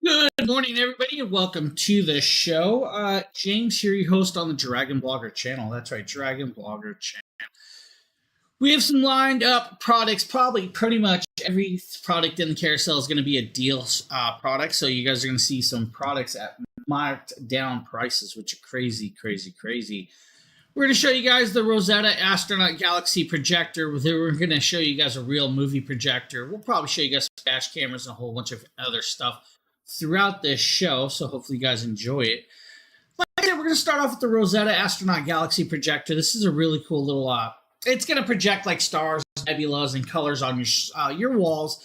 Good morning, everybody, and welcome to the show. James here, your host on the Dragon Blogger channel. That's right, Dragon Blogger channel. We have some lined up products. Probably pretty much every product in the carousel is going to be a deal product. So you guys are going to see some products at marked down prices, which are crazy, crazy, crazy. We're going to show you guys the Rosetta Astronaut Galaxy projector. We're going to show you guys a real movie projector. We'll probably show you guys some dash cameras and a whole bunch of other stuff throughout this show, so hopefully you guys enjoy it. Like I said, we're going to start off with the Rosetta Astronaut Galaxy projector. This is a really cool little it's going to project like stars, nebulas, and colors on your walls.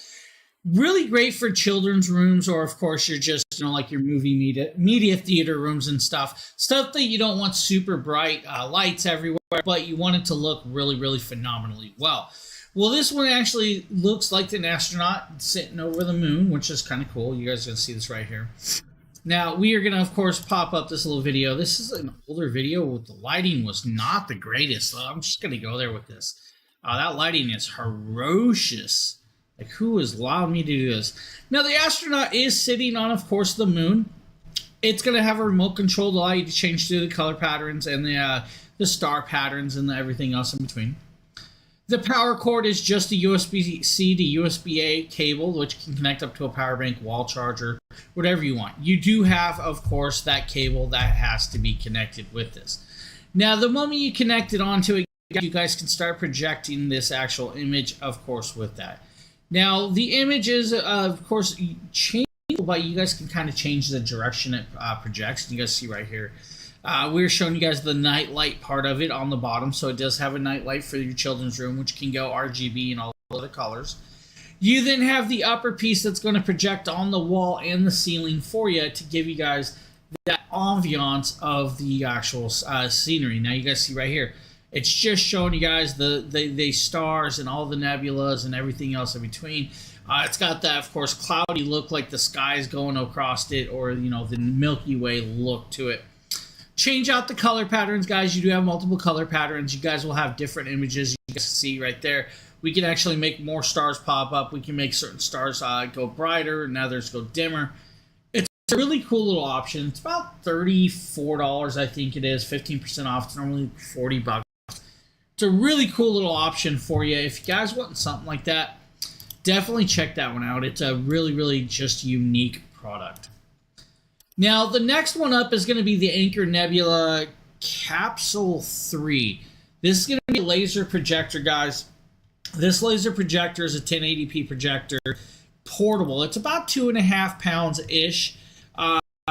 Really great for children's rooms, or of course you're just, like your movie media theater rooms and stuff that you don't want super bright lights everywhere, but you want it to look really, really phenomenally well. Well, this one actually looks like an astronaut sitting over the moon, which is kind of cool. You guys are going to see this right here. Now, we are going to, of course, pop up this little video. This is an older video. The lighting was not the greatest. So I'm just going to go there with this. That lighting is ferocious. Like, who has allowed me to do this? Now, the astronaut is sitting on, of course, the moon. It's going to have a remote control to allow you to change through the color patterns and the star patterns and everything else in between. The power cord is just a USB-C to USB-A cable, which can connect up to a power bank, wall charger, whatever you want. You do have, of course, that cable that has to be connected with this. Now, the moment you connect it onto it, you guys can start projecting this actual image, of course, with that. Now, the image is, of course, changeable, but you guys can kind of change the direction it projects. You guys see right here. We're showing you guys the night light part of it on the bottom, so it does have a night light for your children's room, which can go RGB and all other colors. You then have the upper piece that's going to project on the wall and the ceiling for you to give you guys that ambiance of the actual scenery. Now you guys see right here, it's just showing you guys the stars and all the nebulas and everything else in between. It's got that, of course, cloudy look, like the sky is going across it, or the Milky Way look to it. Change out the color patterns, guys. You do have multiple color patterns. You guys will have different images. You guys see right there. We can actually make more stars pop up. We can make certain stars go brighter and others go dimmer. It's a really cool little option. It's about $34, I think it is. 15% off. It's normally $40. It's a really cool little option for you. If you guys want something like that, definitely check that one out. It's a really, really just unique product. Now, the next one up is going to be the Anchor Nebula Capsule 3. This is going to be a laser projector, guys. This laser projector is a 1080p projector, portable. It's about 2.5 pounds-ish.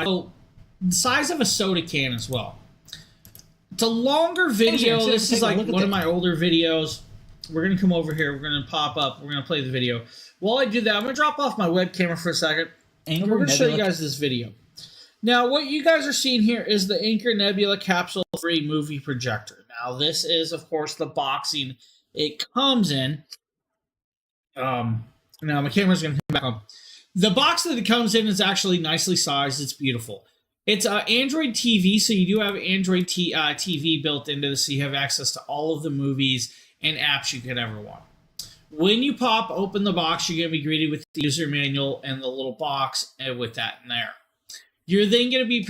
So the size of a soda can as well. It's a longer video. This is like one of my older videos. We're going to come over here. We're going to pop up. We're going to play the video. While I do that, I'm going to drop off my webcam for a second. And we're going to show you guys this video. Now, what you guys are seeing here is the Anchor Nebula Capsule 3 movie projector. Now, this is, of course, the boxing it comes in. Now, my camera's going to come back on. The box that it comes in is actually nicely sized. It's beautiful. It's Android TV, so you do have Android TV built into this, so you have access to all of the movies and apps you could ever want. When you pop open the box, you're going to be greeted with the user manual and the little box with that in there. You're then going to be,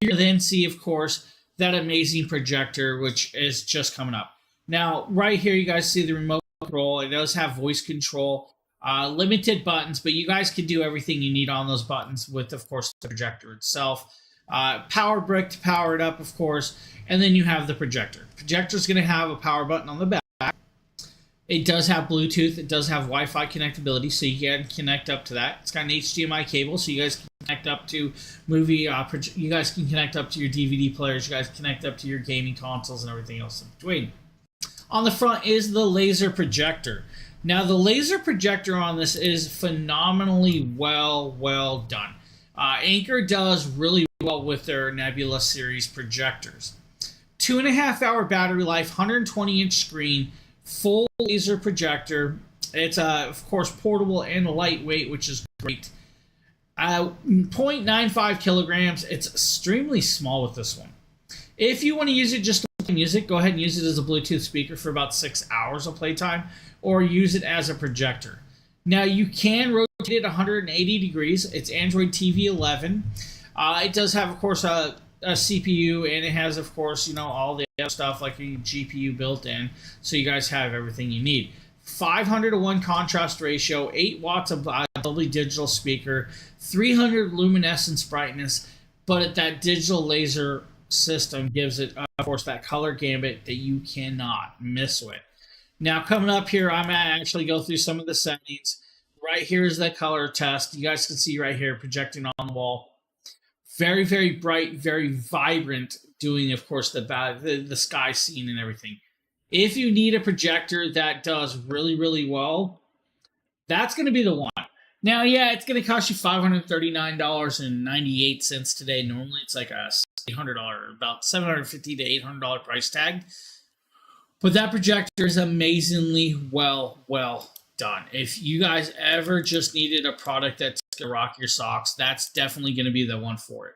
you then see, of course, that amazing projector, which is just coming up. Now, right here, you guys see the remote control. It does have voice control, limited buttons, but you guys can do everything you need on those buttons with, of course, the projector itself. Power brick to power it up, of course, and then you have the projector. Projector is going to have a power button on the back. It does have Bluetooth. It does have Wi-Fi connectability, so you can connect up to that. It's got an HDMI cable, so you guys can connect up to you guys can connect up to your DVD players. You guys can connect up to your gaming consoles and everything else in between. On the front is the laser projector. Now, the laser projector on this is phenomenally well done. Anchor does really well with their Nebula series projectors. 2.5-hour battery life, 120-inch screen, full laser projector. It's of course portable and lightweight, which is great. 0.95 kilograms. It's extremely small with this one. If you want to use it just to play music, go ahead and use it as a Bluetooth speaker for about 6 hours of playtime, or use it as a projector. Now you can rotate it 180 degrees. It's Android TV 11. It does have, of course, a CPU, and it has, of course, all the other stuff like a GPU built in, so you guys have everything you need. 500 to 1 contrast ratio, 8 watts of Dolby digital speaker, 300 luminescence brightness, but that digital laser system gives it, of course, that color gambit that you cannot miss with. Now, coming up here, I'm going to actually go through some of the settings. Right here is the color test. You guys can see right here projecting on the wall. Very, very bright, very vibrant, doing, of course, the sky scene and everything. If you need a projector that does really, really well, that's going to be the one. Now, yeah, it's going to cost you $539.98 today. Normally, it's like a $800, about $750 to $800 price tag. But that projector is amazingly well done. If you guys ever just needed a product that's going to rock your socks, that's definitely going to be the one for it.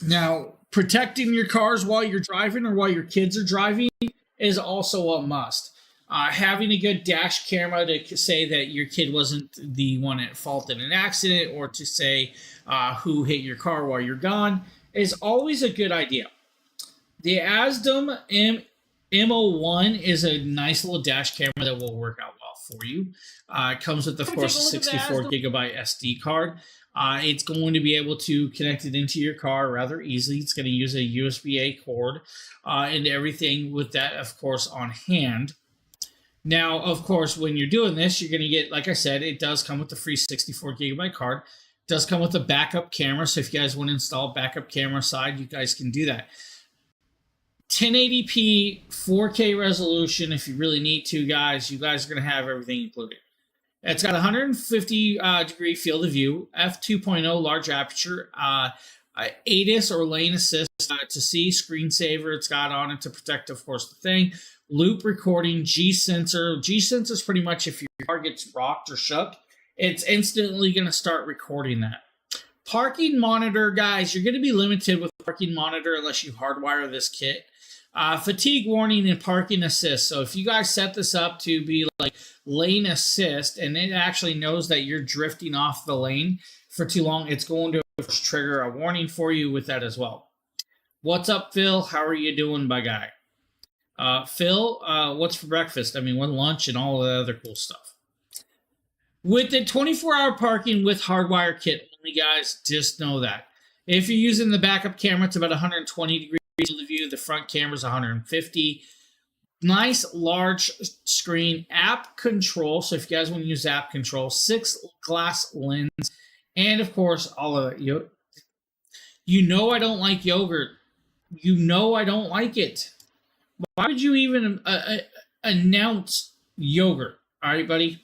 Now, protecting your cars while you're driving or while your kids are driving is also a must. Having a good dash camera to say that your kid wasn't the one at fault in an accident, or to say who hit your car while you're gone, is always a good idea. The ASDM M01 is a nice little dash camera that will work out well for you. It comes with, of course, a 64 gigabyte SD card. It's going to be able to connect it into your car rather easily. It's going to use a USB-A cord and everything with that, of course, on hand. Now, of course, when you're doing this, you're going to get, like I said, it does come with the free 64 gigabyte card. It does come with a backup camera, so if you guys want to install backup camera side, you guys can do that. 1080p 4K resolution if you really need to, guys. You guys are going to have everything included. It's got 150 degree field of view, f2.0 large aperture, ADAS or lane assist to see, screensaver it's got on it to protect, of course, the thing. Loop recording, G-sensor. G-sensor is pretty much if your car gets rocked or shook, it's instantly going to start recording that. Parking monitor, guys, you're going to be limited with parking monitor unless you hardwire this kit. Fatigue warning and parking assist. So if you guys set this up to be like lane assist, and it actually knows that you're drifting off the lane for too long, it's going to trigger a warning for you with that as well. What's up, Phil? How are you doing, my guy? Phil, what's for breakfast? I mean, what lunch and all the other cool stuff. With the 24-hour parking with hardwire kit, guys, just know that. If you're using the backup camera, it's about 120 degrees of view. The front camera is 150. Nice large screen, app control. So if you guys want to use app control, 6 glass lens, and of course, all of it. You know I don't like yogurt. You know I don't like it. Why would you even announce yogurt? All right, buddy.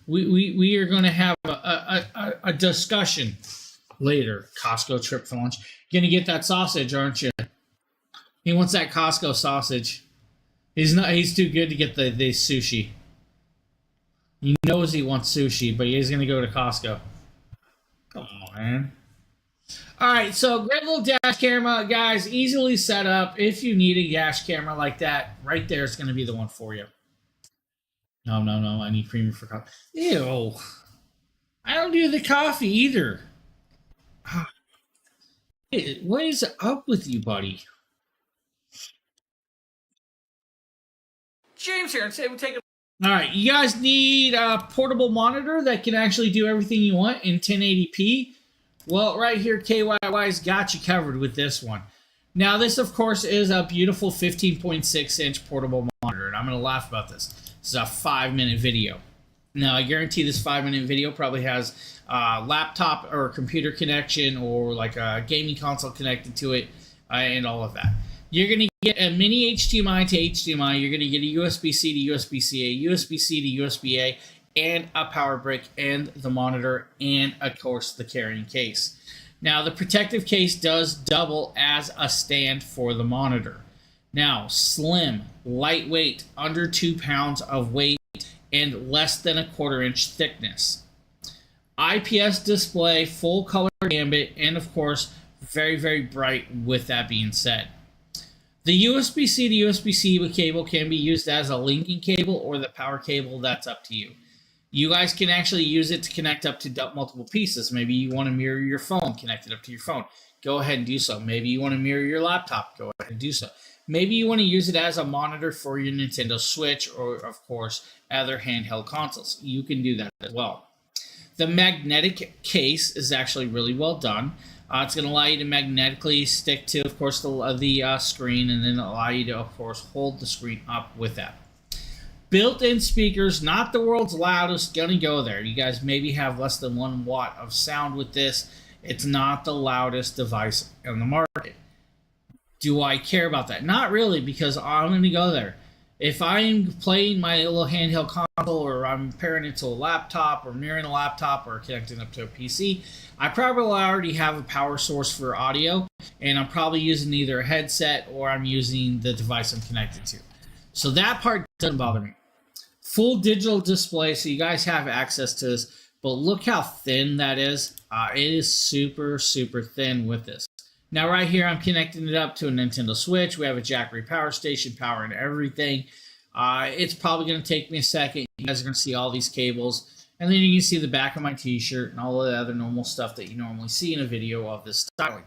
We are going to have a discussion later. Costco trip for lunch. Going to get that sausage, aren't you? He wants that Costco sausage. He's too good to get the sushi. He knows he wants sushi, but he's going to go to Costco. Come on, man. All right, so great little dash camera, guys. Easily set up. If you need a dash camera like that, right there is going to be the one for you. No. I need creamer for coffee. Ew. I don't do the coffee either. What is up with you, buddy? James here. We'll take All right, you guys need a portable monitor that can actually do everything you want in 1080p. Well, right here, KYY's got you covered with this one. Now, this, of course, is a beautiful 15.6-inch portable monitor, and I'm going to laugh about this. This is a 5-minute video. Now, I guarantee this 5-minute video probably has a laptop or computer connection or like a gaming console connected to it and all of that. You're going to get a mini HDMI to HDMI. You're going to get a USB-C to USB-C, a USB-C to USB-A, and a power brick and the monitor and, of course, the carrying case. Now, the protective case does double as a stand for the monitor. Now, slim, lightweight, under 2 pounds of weight, and less than a 1/4-inch thickness. IPS display, full color gambit, and of course, very, very bright with that being said. The USB-C to USB-C cable can be used as a linking cable or the power cable, that's up to you. You guys can actually use it to connect up to multiple pieces. Maybe you want to mirror your phone, connect it up to your phone. Go ahead and do so. Maybe you want to mirror your laptop. Go ahead and do so. Maybe you want to use it as a monitor for your Nintendo Switch or, of course, other handheld consoles. You can do that as well. The magnetic case is actually really well done. It's going to allow you to magnetically stick to, of course, the screen, and then allow you to, of course, hold the screen up with that. Built-in speakers, not the world's loudest, gonna go there. You guys maybe have less than 1 watt of sound with this. It's not the loudest device on the market. Do I care about that? Not really, because I'm gonna go there. If I'm playing my little handheld console, or I'm pairing it to a laptop, or mirroring a laptop, or connecting up to a PC, I probably already have a power source for audio, and I'm probably using either a headset or I'm using the device I'm connected to. So that part doesn't bother me. Full digital display, so you guys have access to this, but look how thin that is. It is super, super thin with this. Now right here, I'm connecting it up to a Nintendo Switch. We have a Jackery power station, power and everything. It's probably going to take me a second. You guys are going to see all these cables, and then you can see the back of my t-shirt and all the other normal stuff that you normally see in a video of this styling.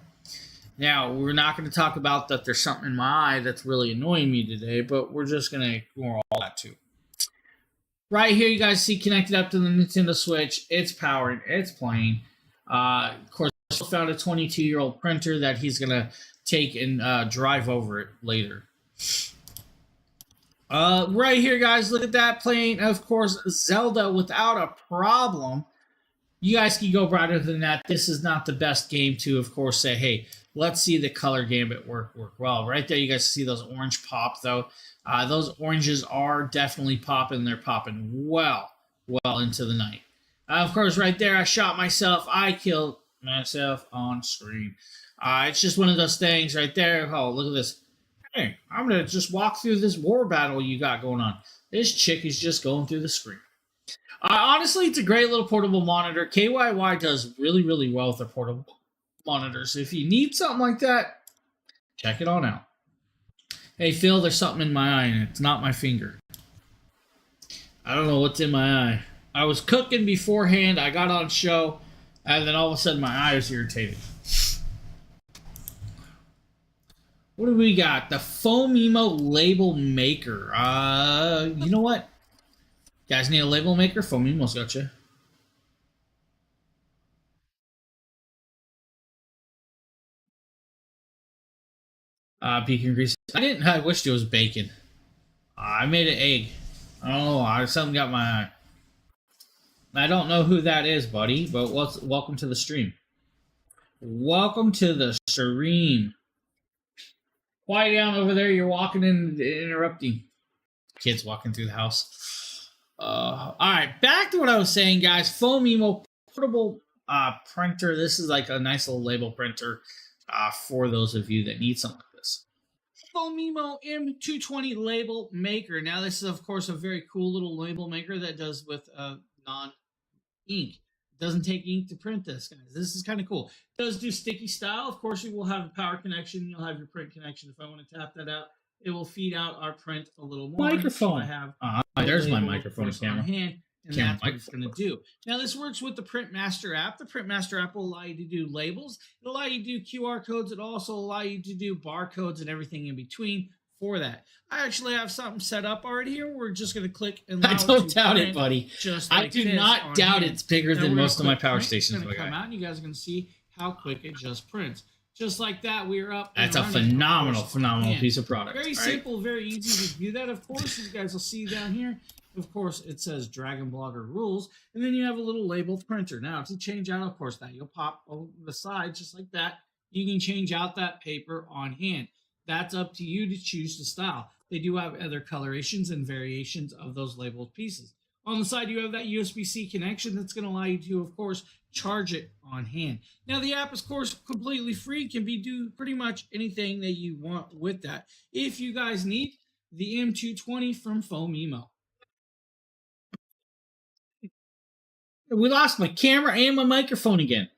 Now, we're not going to talk about that there's something in my eye that's really annoying me today, but we're just going to ignore all that too. Right here, you guys see connected up to the Nintendo Switch. It's powered. It's playing. Of course, I found a 22-year-old printer that he's going to take and drive over it later. Right here, guys, look at that playing, of course, Zelda without a problem. You guys can go brighter than that. This is not the best game to, of course, say, hey, let's see the color gambit work well. Right there, you guys see those orange pop, though. Those oranges are definitely popping. They're popping well into the night. Of course, right there, I shot myself. I killed myself on screen. It's just one of those things right there. Oh, look at this. Hey, I'm going to just walk through this war battle you got going on. This chick is just going through the screen. Honestly, it's a great little portable monitor. KYY does really, really well with their portable monitors. If you need something like that, check it on out. Hey, Phil, there's something in my eye, and it's not my finger. I don't know what's in my eye. I was cooking beforehand. I got on show, and then all of a sudden my eye was irritated. What do we got? The Foamemo label maker. You know what? You guys need a label maker? Foamemo's got you. Pecan grease. I wished it was bacon. I made an egg. Oh, something got my eye. I don't know who that is, buddy, but welcome to the stream. Welcome to the stream. Quiet down over there. You're walking in, interrupting. Kids walking through the house. All right, back to what I was saying, guys. Foamemo portable printer. This is like a nice little label printer for those of you that need something like this. Foamemo M220 label maker. Now, this is, of course, a very cool little label maker that does with non-ink. It doesn't take ink to print this, guys. This is kind of cool. It does do sticky style. Of course, you will have a power connection. You'll have your print connection. If I want to tap that out, it will feed out our print a little more. Microphone. So I have there's my microphone camera. camera. And that's what it's going to do. Now, this works with the Printmaster app. The Printmaster app will allow you to do labels. It'll allow you to do QR codes. It'll also allow you to do barcodes and everything in between for that. I actually have something set up already here. We're just going to click and I don't doubt it, buddy. Just I like do not doubt it's bigger than most of my power stations. It's going to come out, and you guys are going to see how quick it just prints. Just like that, we are up. That's a phenomenal piece of product. Very simple, very easy to do that. Of course, you guys will see down here. Of course, it says Dragon Blogger Rules, and then you have a little label printer. Now, to change out, of course, that you'll pop over the side just like that. You can change out that paper on hand. That's up to you to choose the style. They do have other colorations and variations of those labeled pieces. On the side, you have that USB-C connection that's going to allow you to, of course, charge it on hand. Now, the app is, of course, completely free. Can do pretty much anything that you want with that. If you guys need the M220 from Foamemo. We lost my camera and my microphone again.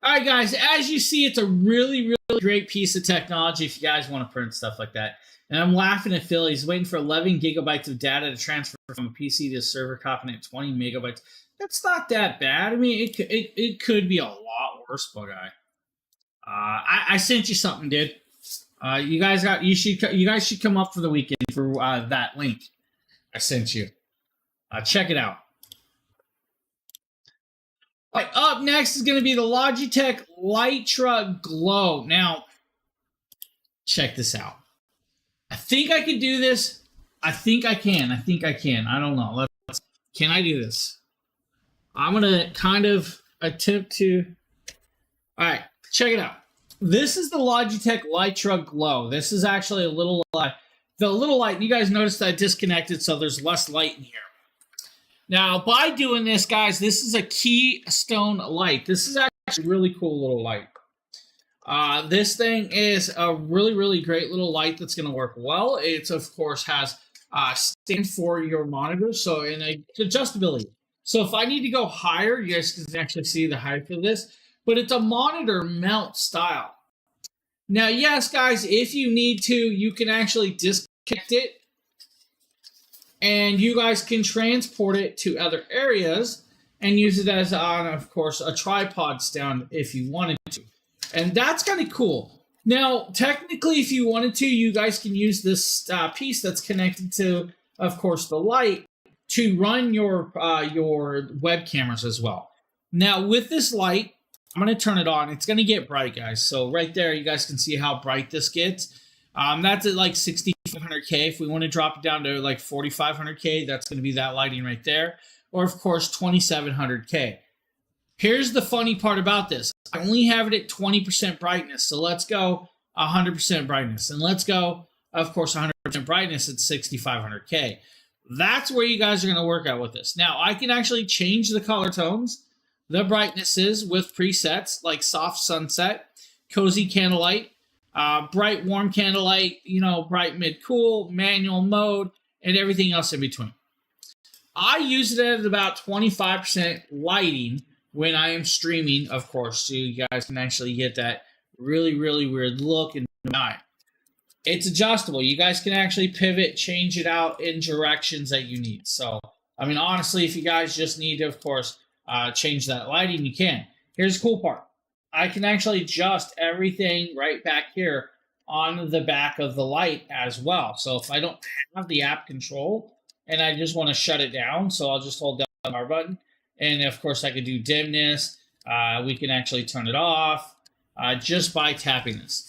All right, guys, as you see, it's a really, really great piece of technology if you guys want to print stuff like that. And I'm laughing at Phil. He's waiting for 11 gigabytes of data to transfer from a PC to a server copying at 20 megabytes. That's not that bad. I mean, it could be a lot worse, but I sent you something, dude. You guys should come up for the weekend for that link I sent you. Check it out. All right, up next is going to be the Logitech Litra Glow. Now, check this out. I think I can do this. I think I can. I don't know. Can I do this? I'm going to kind of attempt to. All right, check it out. This is the Logitech Litra Glow. This is actually a little the little light. You guys noticed I disconnected, so there's less light in here. Now, by doing this, guys, this is a keystone light. This is actually a really cool little light. This thing is a really, really great little light that's going to work well. It, of course, has stand for your monitor, so in adjustability. So if I need to go higher, you guys can actually see the height of this, but it's a monitor mount style. Now, yes, guys, if you need to, you can actually disconnect it, and you guys can transport it to other areas and use it as, of course, a tripod stand if you wanted to. And that's kind of cool. Now, technically, if you wanted to, you guys can use this piece that's connected to, of course, the light to run your web cameras as well. Now, with this light, I'm going to turn it on. It's going to get bright, guys. So right there, you guys can see how bright this gets. That's at like 6,500K. If we want to drop it down to like 4,500K, that's going to be that lighting right there. Or, of course, 2,700K. Here's the funny part about this. I only have it at 20% brightness. So let's go 100% brightness. And let's go, of course, 100% brightness at 6,500K. That's where you guys are going to work out with this. Now, I can actually change the color tones, the brightnesses with presets like soft sunset, cozy candlelight, bright warm candlelight, bright mid cool, manual mode, and everything else in between. I use it at about 25% lighting when I am streaming, of course, so you guys can actually get that really, really weird look in the eye. It's adjustable. You guys can actually pivot, change it out in directions that you need. So, I mean, honestly, if you guys just need to, of course, change that lighting, you can. Here's the cool part. I can actually adjust everything right back here on the back of the light as well. So if I don't have the app control and I just want to shut it down, so I'll just hold down the power button. And of course I can do dimness. We can actually turn it off just by tapping this.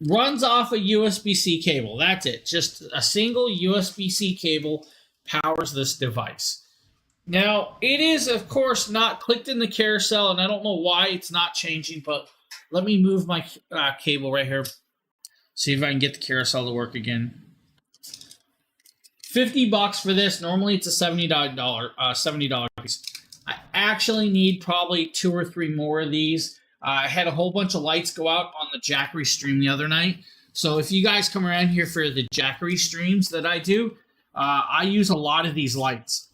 Runs off a USB-C cable. That's it. Just a single USB-C cable powers this device. Now, it is, of course, not clicked in the carousel, and I don't know why it's not changing, but let me move my cable right here. See if I can get the carousel to work again. $50 for this. Normally, it's a $70 piece. I actually need probably 2 or 3 more of these. I had a whole bunch of lights go out on the Jackery stream the other night. So if you guys come around here for the Jackery streams that I do, I use a lot of these lights.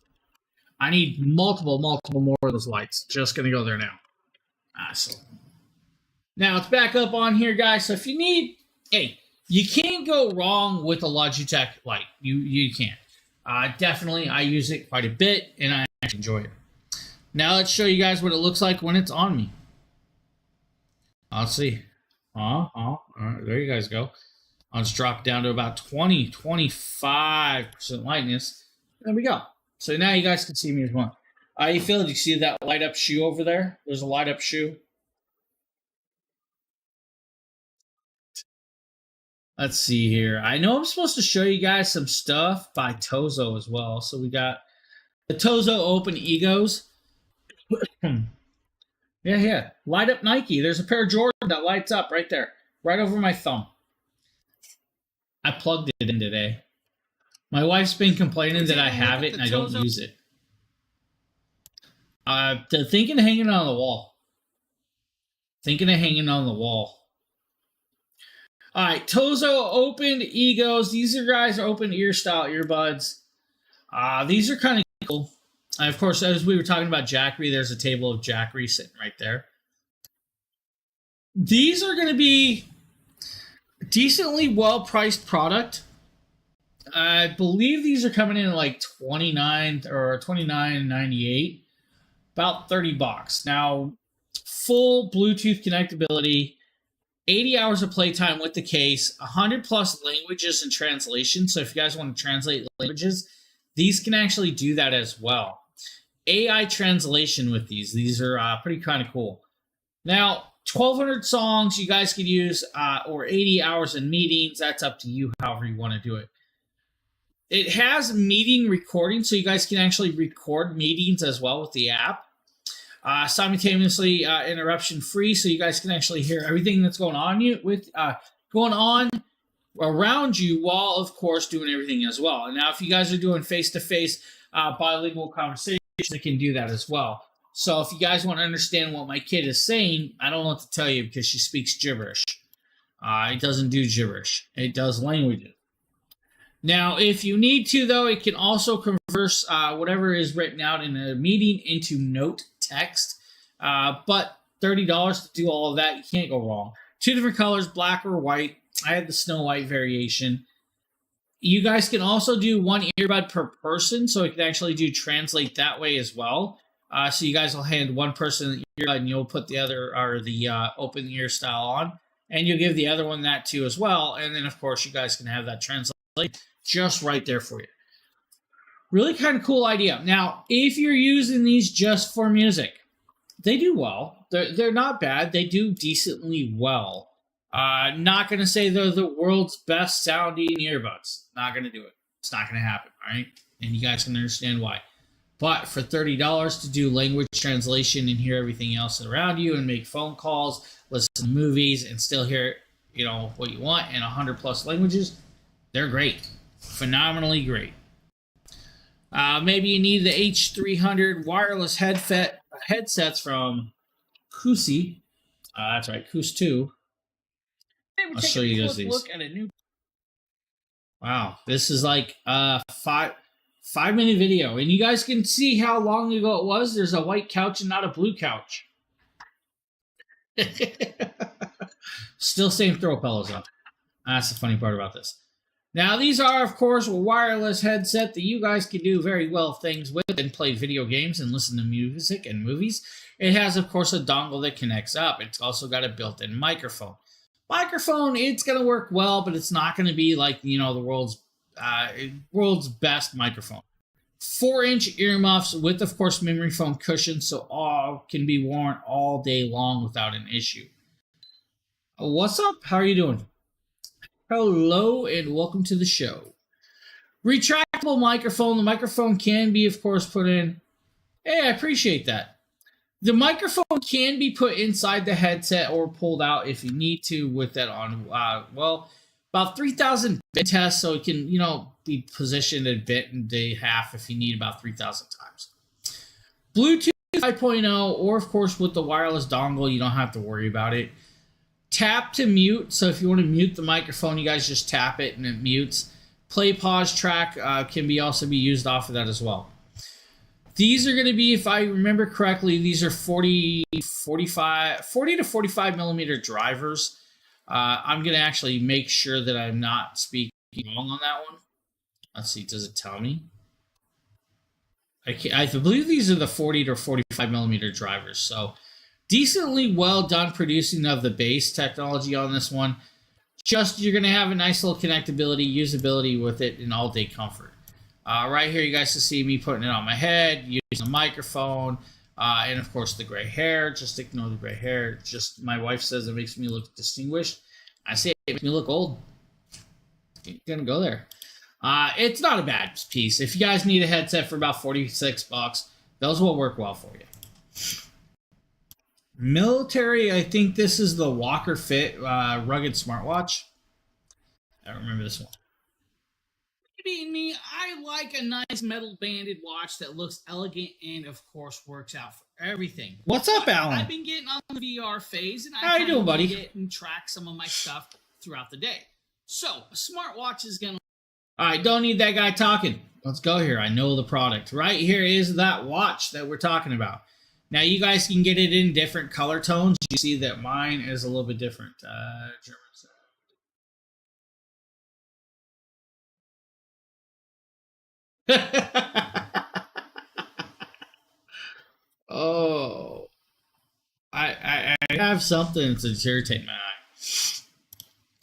I need multiple more of those lights. Just going to go there now. So now it's back up on here, guys. So if you need, hey, you can't go wrong with a Logitech light. You can't. Definitely, I use it quite a bit, and I actually enjoy it. Now let's show you guys what it looks like when it's on me. Let's see. All right, there you guys go. I'll just drop it down to about 25% lightness. There we go. So now you guys can see me as well. You feel? Do you see that light up shoe over there? There's a light up shoe. Let's see here. I know I'm supposed to show you guys some stuff by Tozo as well. So we got the Tozo Open Egos. Yeah. Light up Nike. There's a pair of Jordan that lights up right there. Right over my thumb. I plugged it in today. My wife's been complaining that I have it and I don't use it. Thinking of hanging on the wall. All right, Tozo Open Egos. These are guys are open ear style earbuds. These are kind of cool. Of course, as we were talking about Jackery, there's a table of Jackery sitting right there. These are going to be decently well-priced product. I believe these are coming in at like 29 or 29.98, about $30. Now, full Bluetooth connectability, 80 hours of playtime with the case, 100 plus languages and translation. So if you guys want to translate languages, these can actually do that as well. AI translation with these. These are pretty kind of cool. Now, 1,200 songs you guys could use, or 80 hours in meetings. That's up to you, however you want to do it. It has meeting recording, so you guys can actually record meetings as well with the app. Simultaneously interruption free, so you guys can actually hear everything that's going on going on around you, while of course doing everything as well. And now, if you guys are doing face-to-face bilingual conversations, it can do that as well. So if you guys want to understand what my kid is saying, I don't know what to tell you because she speaks gibberish. It doesn't do gibberish. It does languages. Now, if you need to, though, it can also converse whatever is written out in a meeting into note text. But $30 to do all of that, you can't go wrong. 2 different colors, black or white. I had the Snow White variation. You guys can also do 1 earbud per person, so it can actually do translate that way as well. So you guys will hand one person the earbud, and you'll put the other, or the open ear style on, and you'll give the other one that too as well. And then, of course, you guys can have that translate just right there for you. Really kind of cool idea. Now, if you're using these just for music, they do well. They're not bad. They do decently well. Not going to say they're the world's best sounding earbuds. Not going to do it. It's not going to happen, all right? And you guys can understand why. But for $30 to do language translation and hear everything else around you and make phone calls, listen to movies, and still hear, what you want in 100 plus languages, they're great. Phenomenally great. Maybe you need the H300 wireless headsets from Kusi. That's right, Kus 2. I'll show you guys these. Look at a new. Wow, this is like a 5-minute video, and you guys can see how long ago it was. There's a white couch and not a blue couch. Still same throw pillows up. That's the funny part about this. Now, these are, of course, a wireless headset that you guys can do very well things with and play video games and listen to music and movies. It has, of course, a dongle that connects up. It's also got a built-in microphone. It's going to work well, but it's not going to be like, the world's best microphone. 4-inch earmuffs with, of course, memory foam cushions, so all can be worn all day long without an issue. What's up? How are you doing? Hello and welcome to the show. Retractable microphone. The microphone can be, of course, put in. Hey, I appreciate that. The microphone can be put inside the headset or pulled out if you need to with that on. About 3,000 bit test, so it can, be positioned a bit and a half if you need about 3,000 times. Bluetooth 5.0, or of course with the wireless dongle, you don't have to worry about it. Tap to mute, so if you want to mute the microphone, you guys just tap it and it mutes. Play pause track can also be used off of that as well. These are going to be, if I remember correctly, these are 40 to 45 millimeter drivers. I'm going to actually make sure that I'm not speaking wrong on that one. Let's see, does it tell me? I believe these are the 40 to 45 millimeter drivers, so decently well done producing of the bass technology on this one. Just, you're going to have a nice little connectability, usability with it, and all-day comfort. Right here, you guys can see me putting it on my head, using a microphone, and of course the gray hair. Just ignore the gray hair. Just, my wife says it makes me look distinguished. I say it makes me look old. You're going to go there. It's not a bad piece. If you guys need a headset for about $46, those will work well for you. Military, I think this is the Walker Fit rugged smartwatch. I don't remember this one. Being me, I like a nice metal banded watch that looks elegant and, of course, works out for everything. What's up, Alan? I've been getting on the VR phase, and I kind of get and track some of my stuff throughout the day. So, a smartwatch is going to... All right, don't need that guy talking. Let's go here. I know the product. Right here is that watch that we're talking about. Now you guys can get it in different color tones. You see that mine is a little bit different. Oh, I have something to irritate my eye.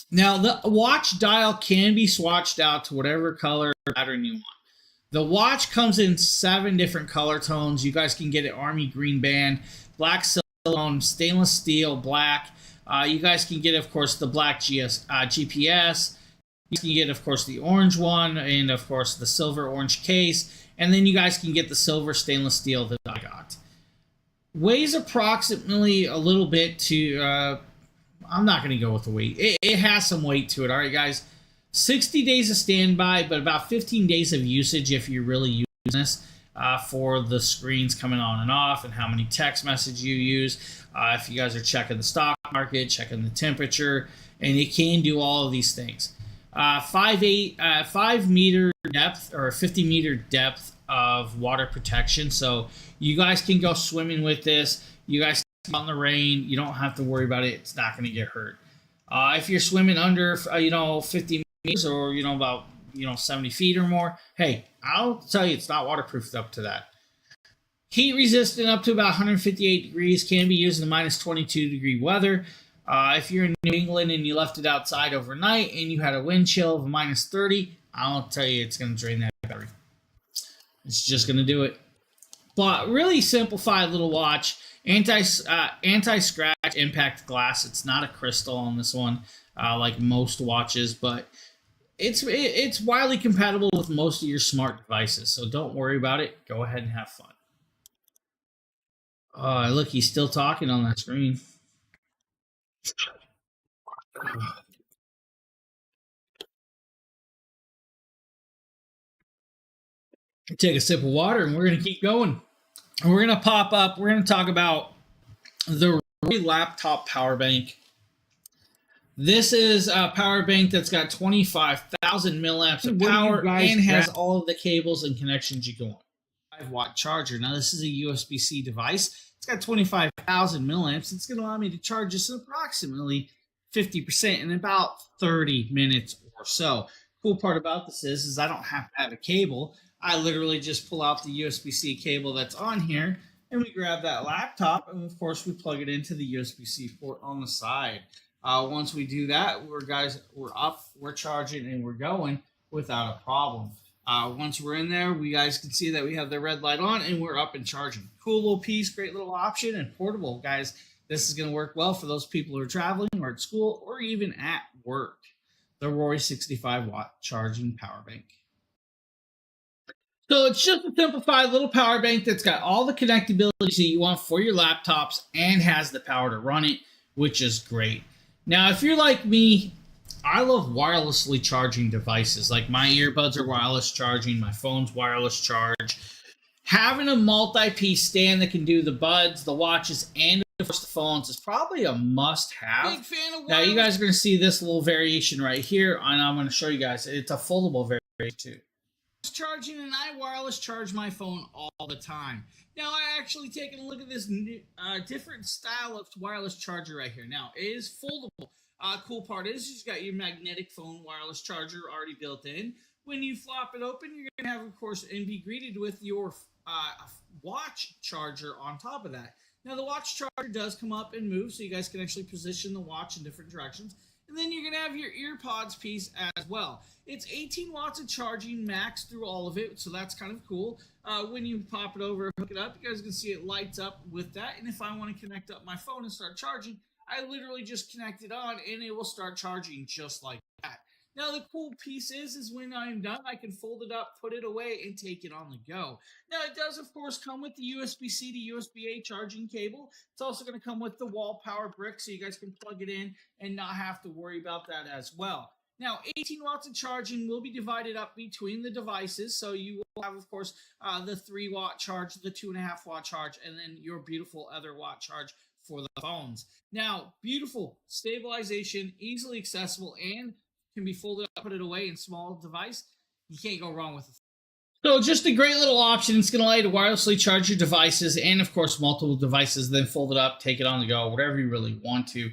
Now the watch dial can be swatched out to whatever color pattern you want. The watch comes in 7 different color tones. You guys can get it army green band, black silicone, stainless steel, black. You guys can get, of course, the black GPS. You can get, of course, the orange one, and of course the silver orange case. And then you guys can get the silver stainless steel that I got. Weighs approximately a little bit to. I'm not going to go with the weight. It has some weight to it. All right, guys. 60 days of standby, but about 15 days of usage if you're really using this for the screens coming on and off and how many text messages you use. If you guys are checking the stock market, checking the temperature, and it can do all of these things. 5 meter depth or 50 meter depth of water protection. So you guys can go swimming with this. You guys can out in the rain. You don't have to worry about it. It's not going to get hurt. If you're swimming under, 50 meters or, about, 70 feet or more, hey, I'll tell you, it's not waterproof up to that. Heat resistant up to about 158 degrees, can be used in minus 22 degree weather. If you're in New England and you left it outside overnight and you had a wind chill of minus 30, I'll tell you it's going to drain that battery. It's just going to do it. But really simplified little watch. Anti-scratch impact glass. It's not a crystal on this one, like most watches, but it's widely compatible with most of your smart devices. So don't worry about it. Go ahead and have fun. Look, he's still talking on that screen. Take a sip of water, and we're going to keep going. And we're going to pop up. We're going to talk about the laptop power bank. This is a power bank that's got 25,000 milliamps of power and has all of the cables and connections you can want. 5-watt charger. Now, this is a USB-C device. It's got 25,000 milliamps. It's going to allow me to charge this approximately 50% in about 30 minutes or so. Cool part about this is I don't have to have a cable. I literally just pull out the USB-C cable that's on here, and we grab that laptop, and of course we plug it into the USB-C port on the side. Once we do that, we're up, we're charging, and we're going without a problem. Once we're in there, we guys can see that we have the red light on, and we're up and charging. Cool little piece, great little option, and portable, guys. This is going to work well for those people who are traveling or at school or even at work. The Rory 65-watt charging power bank. So it's just a simplified little power bank that's got all the connectability that you want for your laptops and has the power to run it, which is great. Now, if you're like me, I love wirelessly charging devices. Like my earbuds are wireless charging, my phone's wireless charge. Having a multi-piece stand that can do the buds, the watches, and of course the phones is probably a must-have. Big fan of wireless. Now, you guys are going to see this little variation right here, and I'm going to show you guys. It's a foldable variation too. Charging, and I wireless charge my phone all the time. Now I actually taken a look at this different style of wireless charger right here. Now it is foldable. Cool part is you've got your magnetic phone wireless charger already built in. When you flop it open, you're gonna have, of course, and be greeted with your watch charger on top of that. Now the watch charger does come up and move, so you guys can actually position the watch in different directions. And then you're going to have your earpods piece as well. It's 18 watts of charging max through all of it, so that's kind of cool. When you pop it over, hook it up, you guys can see it lights up with that. And if I want to connect up my phone and start charging, I literally just connect it on, and it will start charging just like that. Now, the cool piece is when I'm done, I can fold it up, put it away, and take it on the go. Now, it does, of course, come with the USB-C to USB-A charging cable. It's also going to come with the wall power brick, so you guys can plug it in and not have to worry about that as well. Now, 18 watts of charging will be divided up between the devices, so you will have, of course, the 3-watt charge, the 2.5-watt charge, and then your beautiful other watt charge for the phones. Now, beautiful stabilization, easily accessible, and can be folded up, put it away in small device. You can't go wrong with it. So just a great little option. It's going to allow you to wirelessly charge your devices and, of course, multiple devices, then fold it up, take it on the go, whatever you really want to.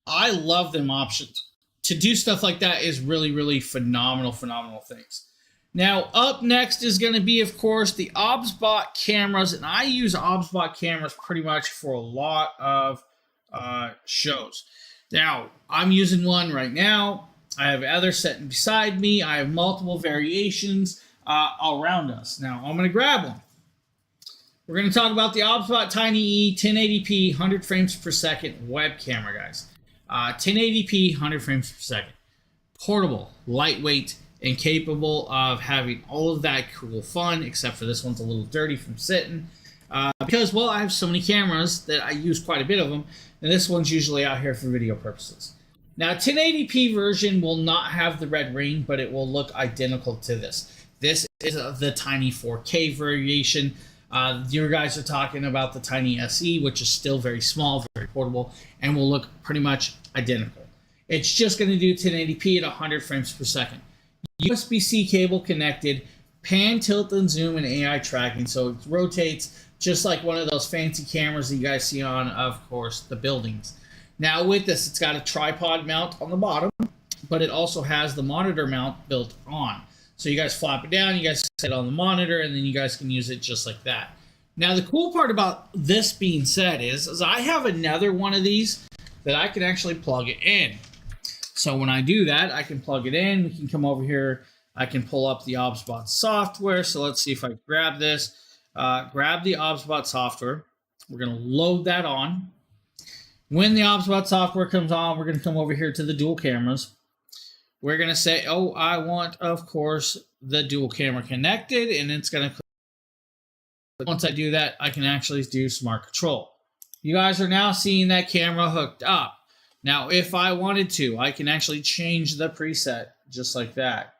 I love them options. To do stuff like that is really, really phenomenal things. Now, up next is going to be, of course, the OBSBot cameras, and I use OBSBot cameras pretty much for a lot of shows. Now, I'm using one right now. I have others sitting beside me. I have multiple variations around us. Now, I'm going to grab one. We're going to talk about the OBSBot Tiny E 1080p 100 frames per second web camera, guys. 1080p 100 frames per second. Portable, lightweight, and capable of having all of that cool fun, except for this one's a little dirty from sitting. Because, well, I have so many cameras that I use quite a bit of them, and this one's usually out here for video purposes. Now, 1080p version will not have the red ring, but it will look identical to this. This is the Tiny 4K variation. You guys are talking about the Tiny SE, which is still very small, very portable, and will look pretty much identical. It's just going to do 1080p at 100 frames per second. USB-C cable connected, pan, tilt, and zoom, and AI tracking, so it rotates just like one of those fancy cameras that you guys see on, of course, the buildings. Now with this, it's got a tripod mount on the bottom, but it also has the monitor mount built on. So you guys flop it down, you guys set it on the monitor, and then you guys can use it just like that. Now the cool part about this being said is I have another one of these that I can actually plug it in. So when I do that, I can plug it in. We can come over here. I can pull up the OBSBot software. So let's see if I grab this. Grab the OBSBot software. We're going to load that on. When the OBSBot software comes on, we're going to come over here to the dual cameras. We're going to say, oh, I want, of course, the dual camera connected, and it's going to, once I do that, I can actually do smart control. You guys are now seeing that camera hooked up. Now, if I wanted to, I can actually change the preset just like that.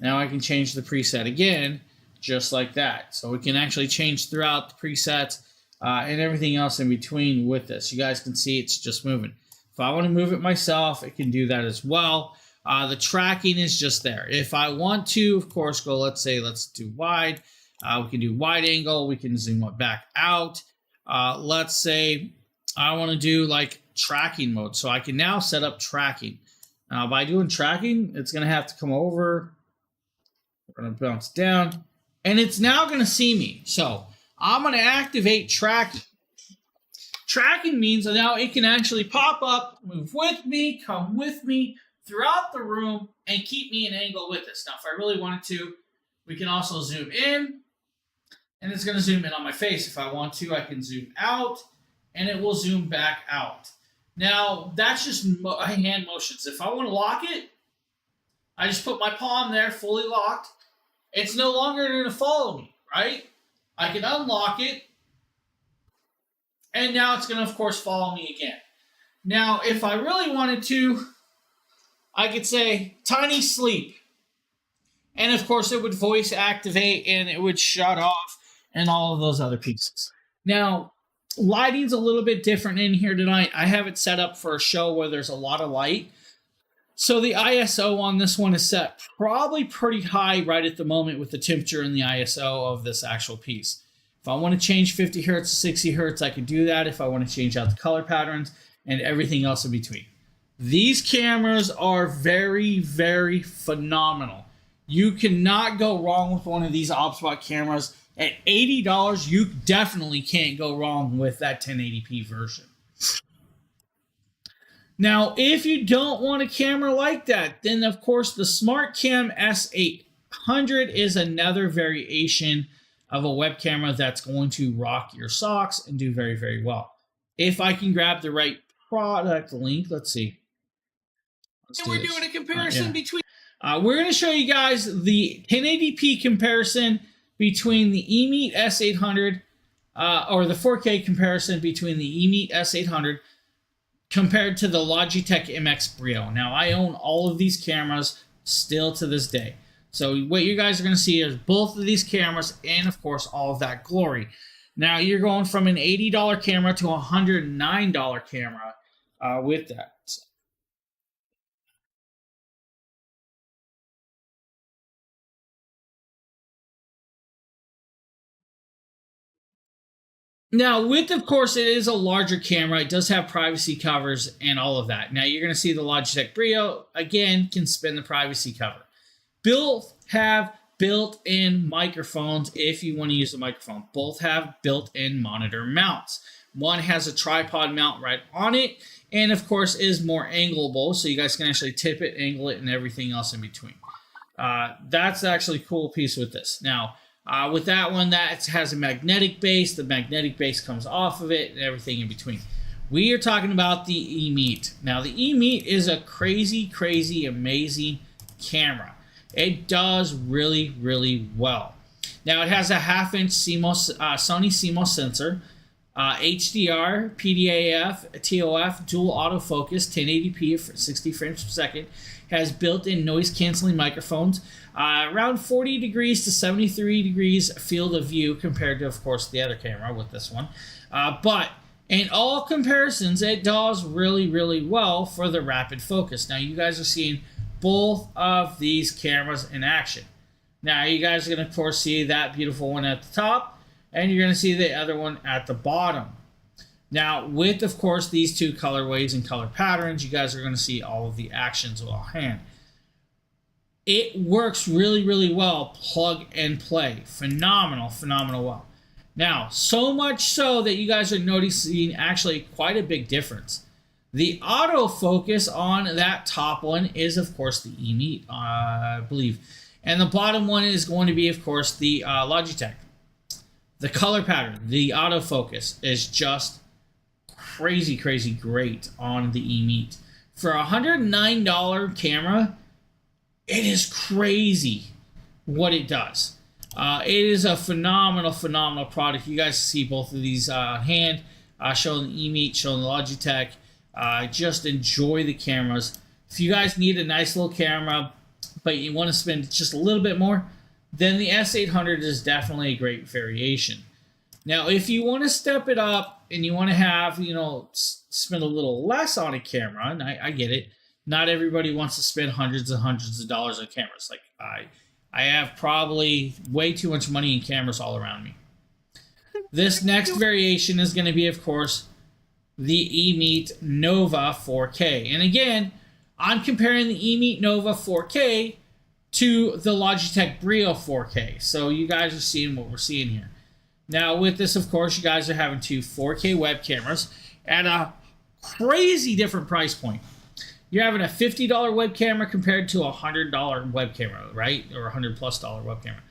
Now I can change the preset again, just like that. So we can actually change throughout the presets and everything else in between with this. You guys can see it's just moving. If I want to move it myself, it can do that as well. The tracking is just there. If I want to, of course, go, let's do wide. We can do wide angle. We can zoom it back out. Let's say I want to do like tracking mode. So I can now set up tracking. Now by doing tracking, it's going to have to come over. We're going to bounce down. And it's now going to see me. So I'm going to activate tracking. Tracking means that now it can actually pop up, move with me, come with me throughout the room, and keep me in angle with this. Now, if I really wanted to, we can also zoom in, and it's going to zoom in on my face. If I want to, I can zoom out, and it will zoom back out. Now, that's just hand motions. If I want to lock it, I just put my palm there, fully locked. It's no longer going to follow me, right? I can unlock it, and now it's going to, of course, follow me again. Now, if I really wanted to, I could say, Tiny Sleep. And, of course, it would voice activate, and it would shut off, and all of those other pieces. Now, lighting's a little bit different in here tonight. I have it set up for a show where there's a lot of light. So the ISO on this one is set probably pretty high right at the moment with the temperature and the ISO of this actual piece. If I want to change 50 hertz to 60 hertz, I can do that. If I want to change out the color patterns and everything else in between. These cameras are very, very phenomenal. You cannot go wrong with one of these OBSBot cameras. At $80, you definitely can't go wrong with that 1080p version. Now, if you don't want a camera like that, then of course the SmartCam S800 is another variation of a web camera that's going to rock your socks and do very, very well. If I can grab the right product link, let's see. We're doing a comparison between... we're going to show you guys the 1080p comparison between the eMeet S800, or the 4K comparison between the eMeet S800 compared to the Logitech MX Brio. Now, I own all of these cameras still to this day. So what you guys are going to see is both of these cameras and, of course, all of that glory. Now, you're going from an $80 camera to a $109 camera with that. Now, with, of course, it is a larger camera. It does have privacy covers and all of that. Now, you're going to see the Logitech Brio, again, can spin the privacy cover. Both have built-in microphones if you want to use the microphone. Both have built-in monitor mounts. One has a tripod mount right on it, and, of course, is more angleable, so you guys can actually tip it, angle it, and everything else in between. That's actually a cool piece with this. Now, with that one, that has a magnetic base. The magnetic base comes off of it and everything in between. We are talking about the eMeet. Now, the eMeet is a crazy, crazy, amazing camera. It does really, really well. Now, it has a half-inch CMOS, Sony CMOS sensor, HDR, PDAF, TOF, dual autofocus, 1080p for 60 frames per second. Has built-in noise-canceling microphones, around 40 degrees to 73 degrees field of view compared to, of course, the other camera with this one. But in all comparisons, it does really, really well for the rapid focus. Now, you guys are seeing both of these cameras in action. Now, you guys are going to, of course, see that beautiful one at the top, and you're going to see the other one at the bottom. Now, with, of course, these two colorways and color patterns, you guys are going to see all of the actions all hand. It works really, really well, plug and play. Phenomenal, phenomenal well. Now, so much so that you guys are noticing actually quite a big difference. The autofocus on that top one is, of course, the eMeet, I believe. And the bottom one is going to be, of course, the Logitech. The color pattern, the autofocus is just crazy, crazy great on the eMeet. For a $109 camera, it is crazy what it does. It is a phenomenal, phenomenal product. You guys see both of these on hand, showing the eMeet, showing the Logitech. Just enjoy the cameras. If you guys need a nice little camera, but you want to spend just a little bit more, then the S800 is definitely a great variation. Now, if you want to step it up and you want to have, spend a little less on a camera, and I get it. Not everybody wants to spend hundreds and hundreds of dollars on cameras. Like I have probably way too much money in cameras all around me. This next variation is going to be, of course, the eMeet Nova 4K. And again, I'm comparing the eMeet Nova 4K to the Logitech Brio 4K. So you guys are seeing what we're seeing here. Now, with this, of course, you guys are having two 4K web cameras at a crazy different price point. You're having a $50 web camera compared to a $100 web camera, right? Or $100+ web camera.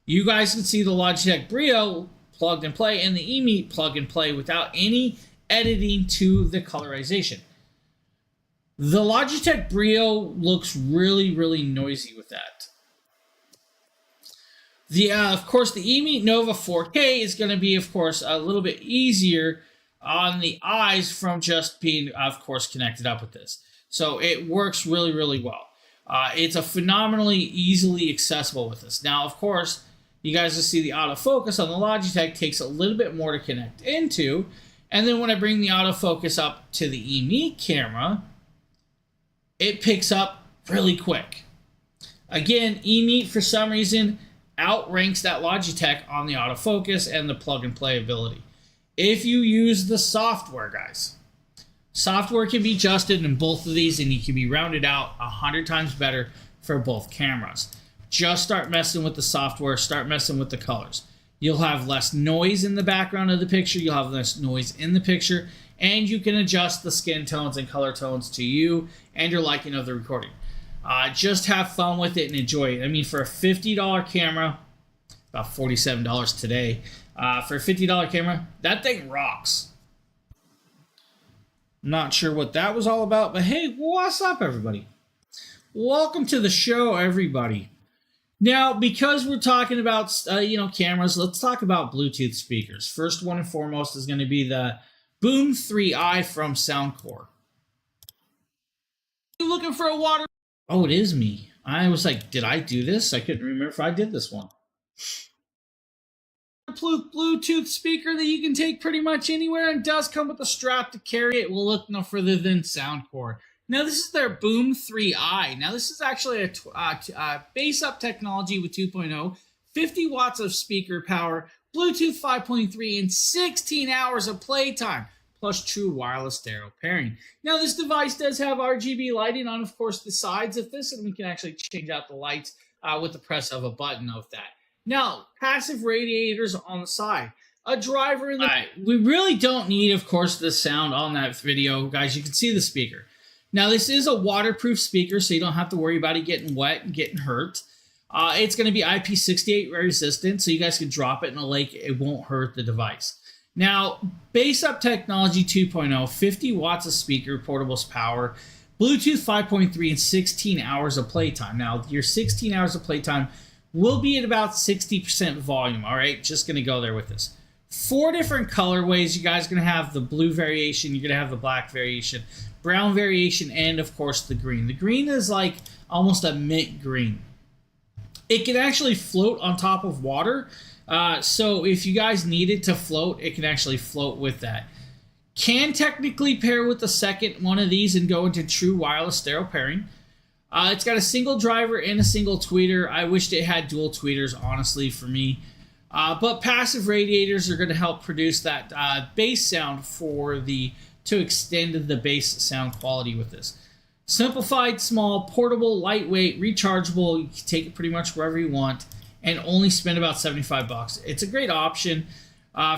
You guys can see the Logitech Brio plug and play and the eMeet plug and play without any editing to the colorization. The Logitech Brio looks really, really noisy with that. Of course, the eMeet Nova 4K is going to be, of course, a little bit easier on the eyes from just being, of course, connected up with this. So it works really, really well. It's a phenomenally easily accessible with this. Now, of course, you guys will see the autofocus on the Logitech takes a little bit more to connect into. And then when I bring the autofocus up to the eMeet camera, it picks up really quick. Again, eMeet, for some reason, outranks that Logitech on the autofocus and the plug and play ability. If you use the software, guys, software can be adjusted in both of these and you can be rounded out 100 times better for both cameras. Just start messing with the software, start messing with the colors. You'll have less noise in the background of the picture, you'll have less noise in the picture, and you can adjust the skin tones and color tones to you and your liking of the recording. Just have fun with it and enjoy it. I mean, for a $50 camera, about $47 today, for a $50 camera, that thing rocks. Not sure what that was all about, but hey, what's up, everybody? Welcome to the show, everybody. Now, because we're talking about, cameras, let's talk about Bluetooth speakers. First one and foremost is going to be the Boom 3i from Soundcore. You looking for a water? Oh, it is me. I was like, did I do this? I couldn't remember if I did this one. Bluetooth speaker that you can take pretty much anywhere and does come with a strap to carry it. Will look no further than Soundcore. Now, this is their Boom 3i. Now, this is actually a bass-up technology with 2.0, 50 watts of speaker power Bluetooth 5.3, and 16 hours of playtime, plus true wireless stereo pairing. Now, this device does have RGB lighting on, of course, the sides of this, and we can actually change out the lights with the press of a button of that. Now, passive radiators on the side. A driver in the... All right, we really don't need, of course, the sound on that video. Guys, you can see the speaker. Now, this is a waterproof speaker, so you don't have to worry about it getting wet and getting hurt. It's going to be IP68 resistant, so you guys can drop it in a lake. It won't hurt the device. Now, Bass Up Technology 2.0, 50 watts of speaker, portable power, Bluetooth 5.3, and 16 hours of playtime. Now, your 16 hours of playtime will be at about 60% volume, all right? Just going to go there with this. 4 different colorways. You guys are going to have the blue variation, you're going to have the black variation, brown variation, and, of course, the green. The green is like almost a mint green. It can actually float on top of water, so if you guys need it to float, it can actually float with that. Can technically pair with the second one of these and go into true wireless stereo pairing. It's got a single driver and a single tweeter. I wished it had dual tweeters, honestly, for me. But passive radiators are going to help produce that bass sound to extend the bass sound quality with this. Simplified, small, portable, lightweight, rechargeable. You can take it pretty much wherever you want and only spend about $75. It's a great option.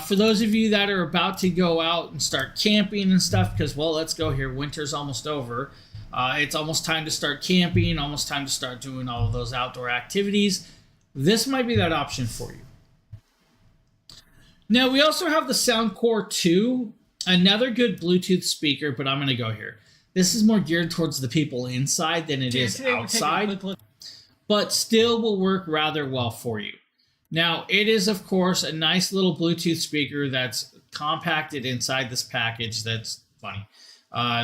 For those of you that are about to go out and start camping and stuff, because, well, let's go here. Winter's almost over. It's almost time to start camping, almost time to start doing all of those outdoor activities. This might be that option for you. Now, we also have the Soundcore 2, another good Bluetooth speaker, but I'm going to go here. This is more geared towards the people inside than it is outside, but still will work rather well for you. Now, it is, of course, a nice little Bluetooth speaker that's compacted inside this package. That's funny.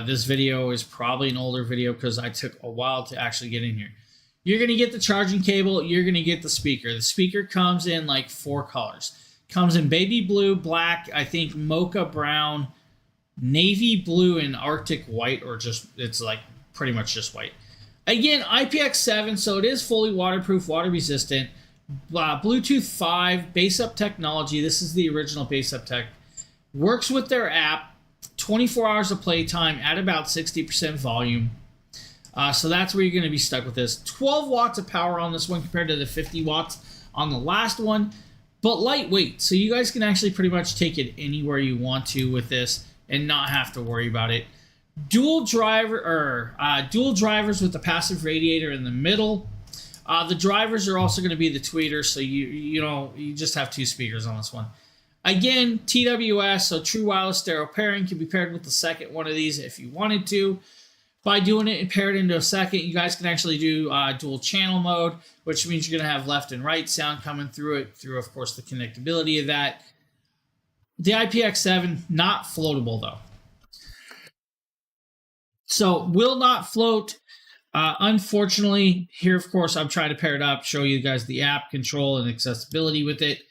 This video is probably an older video because I took a while to actually get in here. You're going to get the charging cable. You're going to get the speaker. The speaker comes in like 4 colors. Comes in baby blue, black, I think mocha brown, navy blue, and Arctic white, or just, it's like pretty much just white. Again, IPX7, so it is fully waterproof, water resistant. Bluetooth 5, Bass Up Technology. This is the original Bass Up Tech. Works with their app. 24 hours of playtime at about 60% volume. So that's where you're going to be stuck with this. 12 watts of power on this one compared to the 50 watts on the last one. But lightweight, so you guys can actually pretty much take it anywhere you want to with this and not have to worry about it. Dual drivers with the passive radiator in the middle. The drivers are also going to be the tweeters, so you just have 2 speakers on this one. Again, TWS, so true wireless stereo pairing, can be paired with the second one of these if you wanted to. By doing it and pair it into a second, you guys can actually do dual channel mode, which means you're going to have left and right sound coming through it, through, of course, the connectability of that. The IPX7, not floatable, though. So, will not float. Unfortunately, here, of course, I'm trying to pair it up, show you guys the app control and accessibility with it.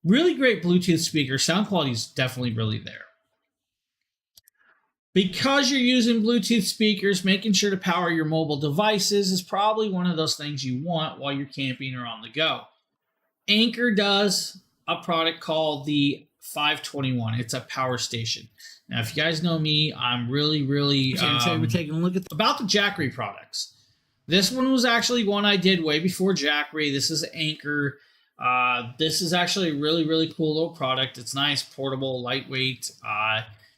Really great Bluetooth speaker. Sound quality is definitely really there. Because you're using Bluetooth speakers, making sure to power your mobile devices is probably one of those things you want while you're camping or on the go. Anker does a product called the 521. It's a power station. Now, if you guys know me, I'm really we're taking a look at about the Jackery products. This one was actually one I did way before Jackery. This is Anker. This is actually a really cool little product. It's nice, portable, lightweight.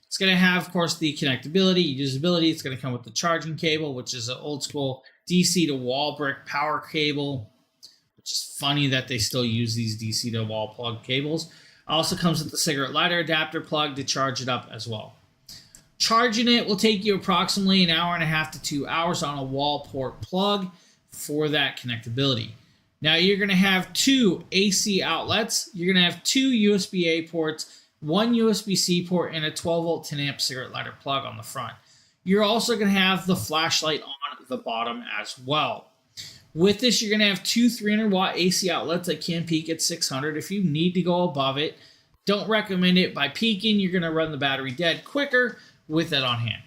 It's going to have, of course, the connectability, usability. It's going to come with the charging cable, which is an old school DC to wall brick power cable, which is funny that they still use these DC to wall plug cables. Also comes with the cigarette lighter adapter plug to charge it up as well. Charging it will take you approximately 1.5 hours to 2 hours on a wall port plug for that connectability. Now you're going to have 2 AC outlets. You're going to have 2 USB-A ports, 1 USB-C port, and a 12-volt 10-amp cigarette lighter plug on the front. You're also going to have the flashlight on the bottom as well. With this, you're going to have 2 300-watt AC outlets that can peak at 600 if you need to go above it. Don't recommend it. By peaking, you're going to run the battery dead quicker with it on hand.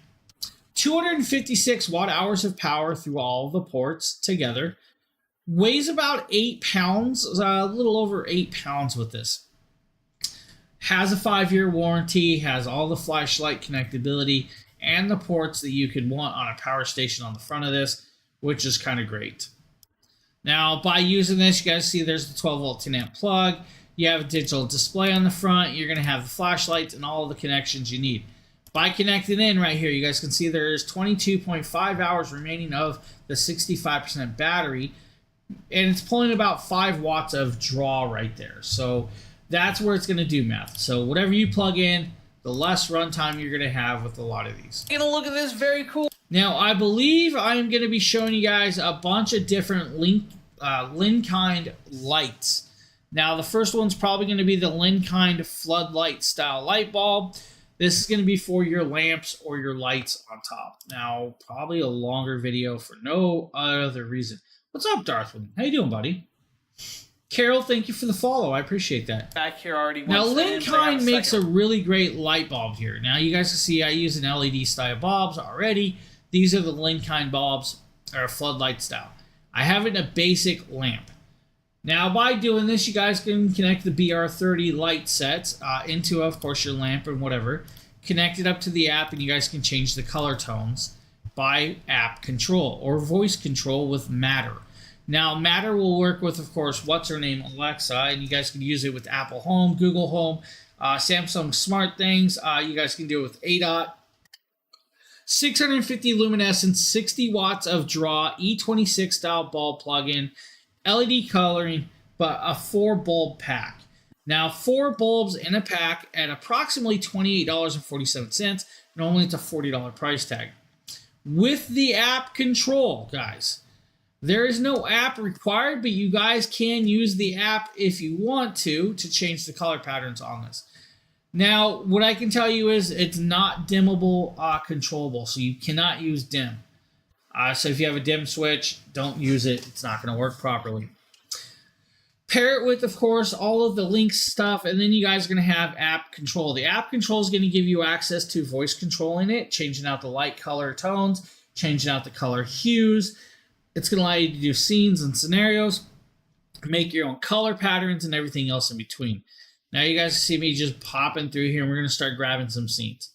256 watt-hours of power through all of the ports together. Weighs about 8 pounds, a little over 8 pounds with this. Has a 5-year warranty, has all the flashlight connectability, and the ports that you could want on a power station on the front of this, which is kind of great. Now, by using this, you guys see there's the 12-volt 10-amp plug. You have a digital display on the front. You're going to have the flashlights and all of the connections you need. By connecting in right here, you guys can see there's 22.5 hours remaining of the 65% battery, and it's pulling about 5 watts of draw right there. So that's where it's going to do math. So whatever you plug in, the less runtime you're going to have with a lot of these. Take a look at this, very cool. Now, I believe I am going to be showing you guys a bunch of different Linkind lights. Now, the first one's probably going to be the Linkind floodlight style light bulb. This is going to be for your lamps or your lights on top. Now, probably a longer video for no other reason. What's up, Darthwin? How you doing, buddy? Carol, thank you for the follow. I appreciate that. Back here already. Now, Linkind makes a really great light bulb here. Now, you guys can see I use an LED style bulbs already. These are the Linkind bulbs, or floodlight style. I have it in a basic lamp. Now, by doing this, you guys can connect the BR30 light sets into, of course, your lamp and whatever. Connect it up to the app, and you guys can change the color tones by app control or voice control with Matter. Now, Matter will work with, of course, what's her name, Alexa, and you guys can use it with Apple Home, Google Home, Samsung Smart Things. You guys can do it with ADOT. 650 luminescence, 60 watts of draw, E26 style bulb plug-in, LED coloring, but a 4-bulb pack. Now, 4 bulbs in a pack at approximately $28.47. Normally, it's a $40 price tag. With the app control, guys. There is no app required, but you guys can use the app if you want to change the color patterns on this. Now, what I can tell you is it's not dimmable, controllable, so you cannot use dim. So if you have a dim switch, don't use it. It's not going to work properly. Pair it with, of course, all of the Lynx stuff, and then you guys are going to have app control. The app control is going to give you access to voice controlling it, changing out the light color tones, changing out the color hues. It's going to allow you to do scenes and scenarios, make your own color patterns, and everything else in between. Now you guys see me just popping through here, and we're going to start grabbing some scenes.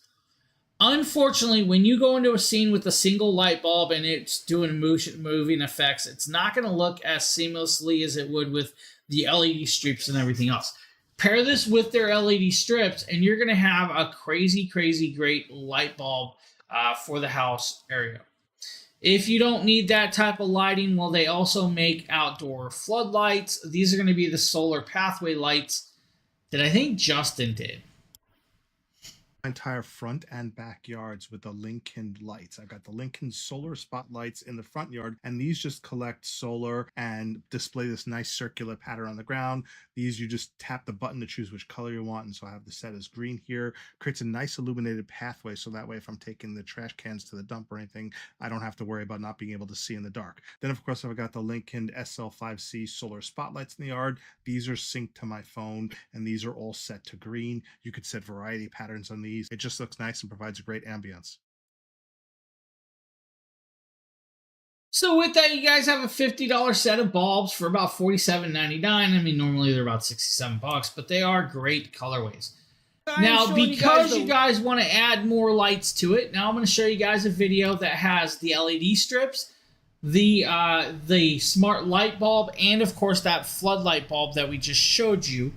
Unfortunately, when you go into a scene with a single light bulb and it's doing moving effects, it's not going to look as seamlessly as it would with the LED strips and everything else. Pair this with their LED strips, and you're going to have a crazy, crazy great light bulb for the house area. If you don't need that type of lighting, well, they also make outdoor floodlights. These are going to be the solar pathway lights that I think Justin did. Entire front and backyards with the Lincoln lights. I've got the Lincoln solar spotlights in the front yard, and these just collect solar and display this nice circular pattern on the ground. These, you just tap the button to choose which color you want, and so I have the set as green here. Creates a nice illuminated pathway, so that way if I'm taking the trash cans to the dump or anything, I don't have to worry about not being able to see in the dark. Then of course I've got the Lincoln SL5C solar spotlights in the yard. These are synced to my phone, and these are all set to green. You could set variety patterns on these. It just looks nice and provides a great ambience. So with that, you guys have a $50 set of bulbs for about $47.99. I mean, normally they're about $67, but they are great colorways. Now, because you guys want to add more lights to it, now I'm going to show you guys a video that has the LED strips, the smart light bulb, and of course that floodlight bulb that we just showed you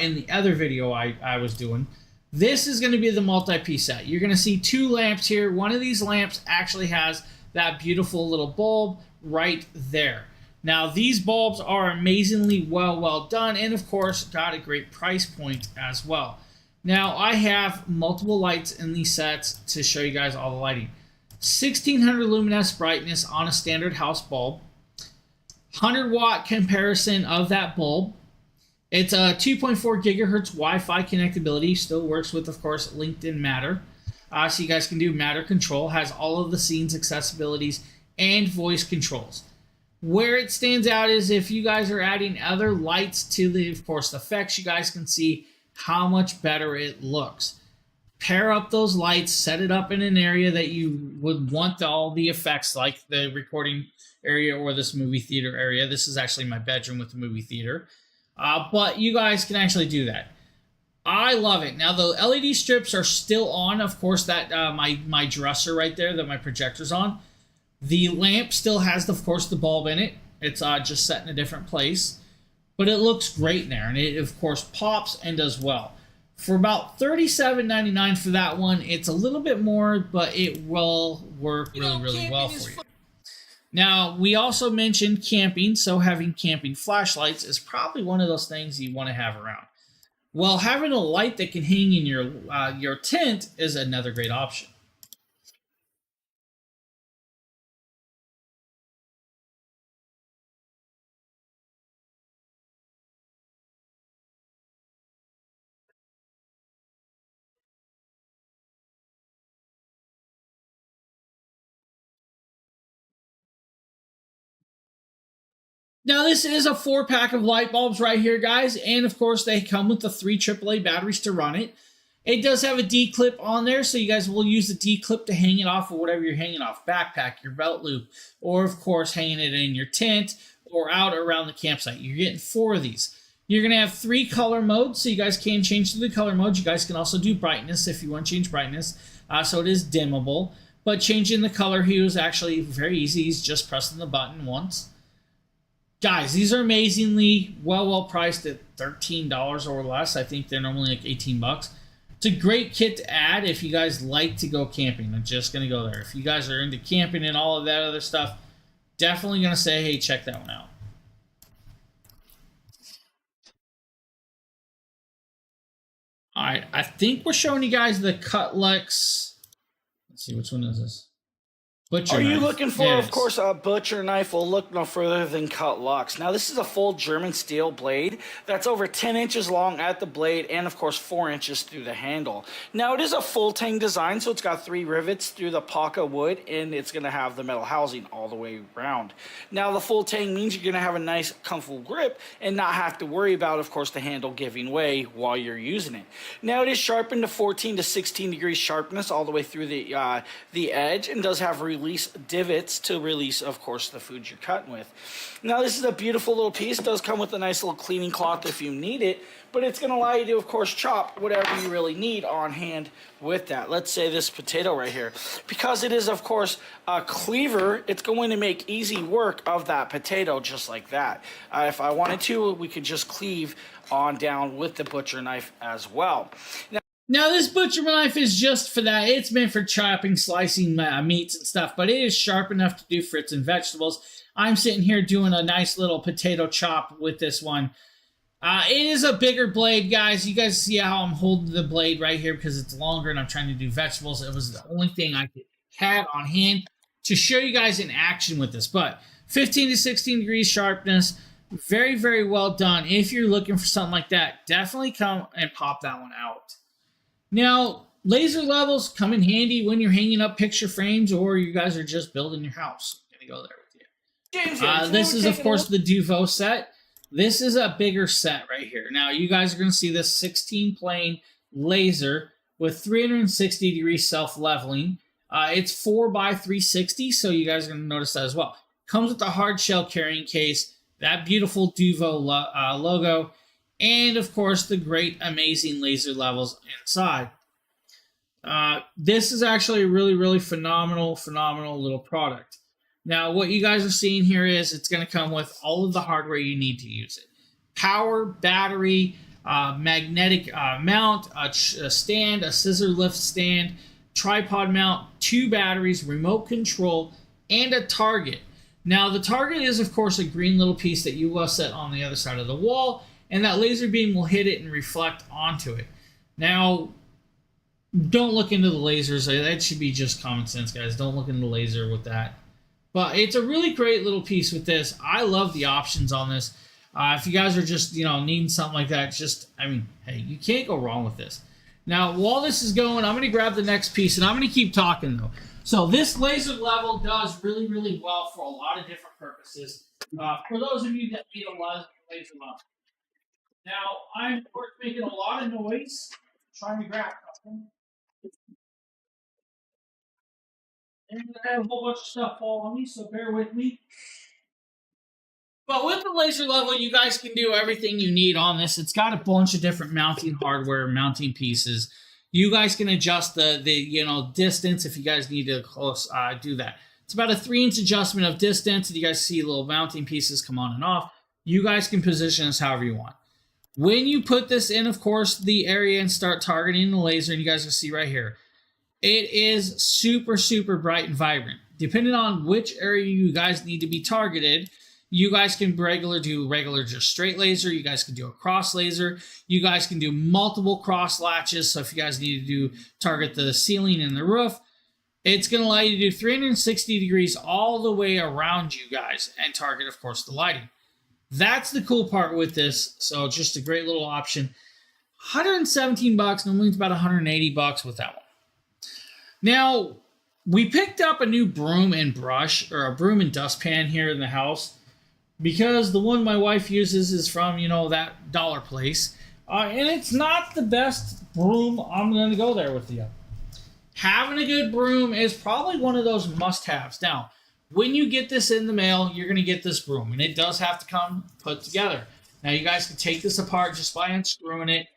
in the other video I was doing. This is going to be the multi-piece set. You're going to see 2 lamps here. One of these lamps actually has that beautiful little bulb right there. Now, these bulbs are amazingly well done, and of course, got a great price point as well. Now, I have multiple lights in these sets to show you guys all the lighting. 1600 luminous brightness on a standard house bulb. 100 watt comparison of that bulb. It's a 2.4 gigahertz Wi-Fi connectability. Still works with, of course, LinkedIn Matter. So you guys can do Matter control. Has all of the scenes accessibilities and voice controls. Where it stands out is if you guys are adding other lights to the, of course, effects, you guys can see how much better it looks. Pair up those lights, set it up in an area that you would want all the effects, like the recording area or this movie theater area. This is actually my bedroom with the movie theater. But you guys can actually do that. I love it. Now the LED strips are still on. Of course, that my dresser right there that my projector's on. The lamp still has, of course, the bulb in it. It's just set in a different place, but it looks great in there, and it of course pops and does well. For about $37.99 for that one, it's a little bit more, but it will work really well for you. Now, we also mentioned camping, so having camping flashlights is probably one of those things you want to have around. Well, having a light that can hang in your tent is another great option. Now, this is a 4-pack of light bulbs right here, guys, and of course, they come with the 3 AAA batteries to run it. It does have a D-clip on there, so you guys will use the D-clip to hang it off of whatever you're hanging off, backpack, your belt loop, or of course, hanging it in your tent or out around the campsite. You're getting 4 of these. You're going to have 3 color modes, so you guys can change to the color mode. You guys can also do brightness if you want to change brightness, so it is dimmable. But changing the color hue is actually very easy. It's just pressing the button once. Guys, these are amazingly well priced at $13 or less. I think they're normally like 18 bucks. It's a great kit to add if you guys like to go camping. I'm just going to go there. If you guys are into camping and all of that other stuff, definitely going to say, hey, check that one out. All right, I think we're showing you guys the Cutlex. Let's see, which one is this? Butcher knife. You looking for, of course, a butcher knife? Well, look no further than Cutlex. Now, this is a full German steel blade that's over 10 inches long at the blade and, of course, 4 inches through the handle. Now, it is a full tang design, so it's got 3 rivets through the Paka wood, and it's going to have the metal housing all the way around. Now, the full tang means you're going to have a nice, comfortable grip and not have to worry about, of course, the handle giving way while you're using it. Now, it is sharpened to 14 to 16 degrees sharpness all the way through the edge and does have release divots to release, of course, the food you're cutting with. Now, this is a beautiful little piece. It does come with a nice little cleaning cloth if you need it, but it's going to allow you to, of course, chop whatever you really need on hand with that. Let's say this potato right here. Because it is, of course, a cleaver, it's going to make easy work of that potato just like that. If I wanted to, we could just cleave on down with the butcher knife as well. Now, this butcher knife is just for that. It's meant for chopping, slicing meats and stuff, but it is sharp enough to do fruits and vegetables. I'm sitting here doing a nice little potato chop with this one. It is a bigger blade, guys. You guys see how I'm holding the blade right here because it's longer and I'm trying to do vegetables. It was the only thing I had on hand to show you guys in action with this. But 15 to 16 degrees sharpness, very well done. If you're looking for something like that, definitely come and pop that one out. Now, laser levels come in handy when you're hanging up picture frames or you guys are just building your house. I'm going to go there with you. James, this is, of course, the Duvo set. This is a bigger set right here. Now, you guys are going to see this 16-plane laser with 360-degree self-leveling. It's 4x360, so you guys are going to notice that as well. Comes with the hard shell carrying case, that beautiful Duvo logo, and, of course, the great, amazing laser levels inside. This is actually a really phenomenal little product. Now, what you guys are seeing here is it's going to come with all of the hardware you need to use it. Power, battery, magnetic mount, a stand, a scissor lift stand, tripod mount, 2 batteries, remote control, and a target. Now, the target is, of course, a green little piece that you will set on the other side of the wall, and that laser beam will hit it and reflect onto it. Now, don't look into the lasers. That should be just common sense, guys. Don't look into the laser with that. But it's a really great little piece with this. I love the options on this. If you guys are just, needing something like that, hey, you can't go wrong with this. Now, while this is going, I'm going to grab the next piece, and I'm going to keep talking, though. So this laser level does really well for a lot of different purposes. For those of you that need a laser level. Now, I'm of course making a lot of noise trying to grab something. And I have a whole bunch of stuff fall on me, so bear with me. But with the laser level, you guys can do everything you need on this. It's got a bunch of different mounting hardware, mounting pieces. You guys can adjust the distance if you guys need to do that. It's about a 3-inch adjustment of distance, and you guys see little mounting pieces come on and off. You guys can position this however you want. When you put this in, of course, the area and start targeting the laser, and you guys can see right here, it is super, super bright and vibrant. Depending on which area you guys need to be targeted, you guys can do regular just straight laser. You guys can do a cross laser. You guys can do multiple cross latches. So if you guys need to target the ceiling and the roof, it's going to allow you to do 360 degrees all the way around you guys and target, of course, the lighting. That's the cool part with this. So just a great little option. $117. Normally it's about $180 with that one. Now, we picked up a new broom and brush, or a broom and dustpan here in the house, because the one my wife uses is from, that dollar place. And it's not the best broom. I'm going to go there with you. Having a good broom is probably one of those must-haves. Now, when you get this in the mail, you're going to get this broom, and it does have to come put together. Now, you guys can take this apart just by unscrewing it.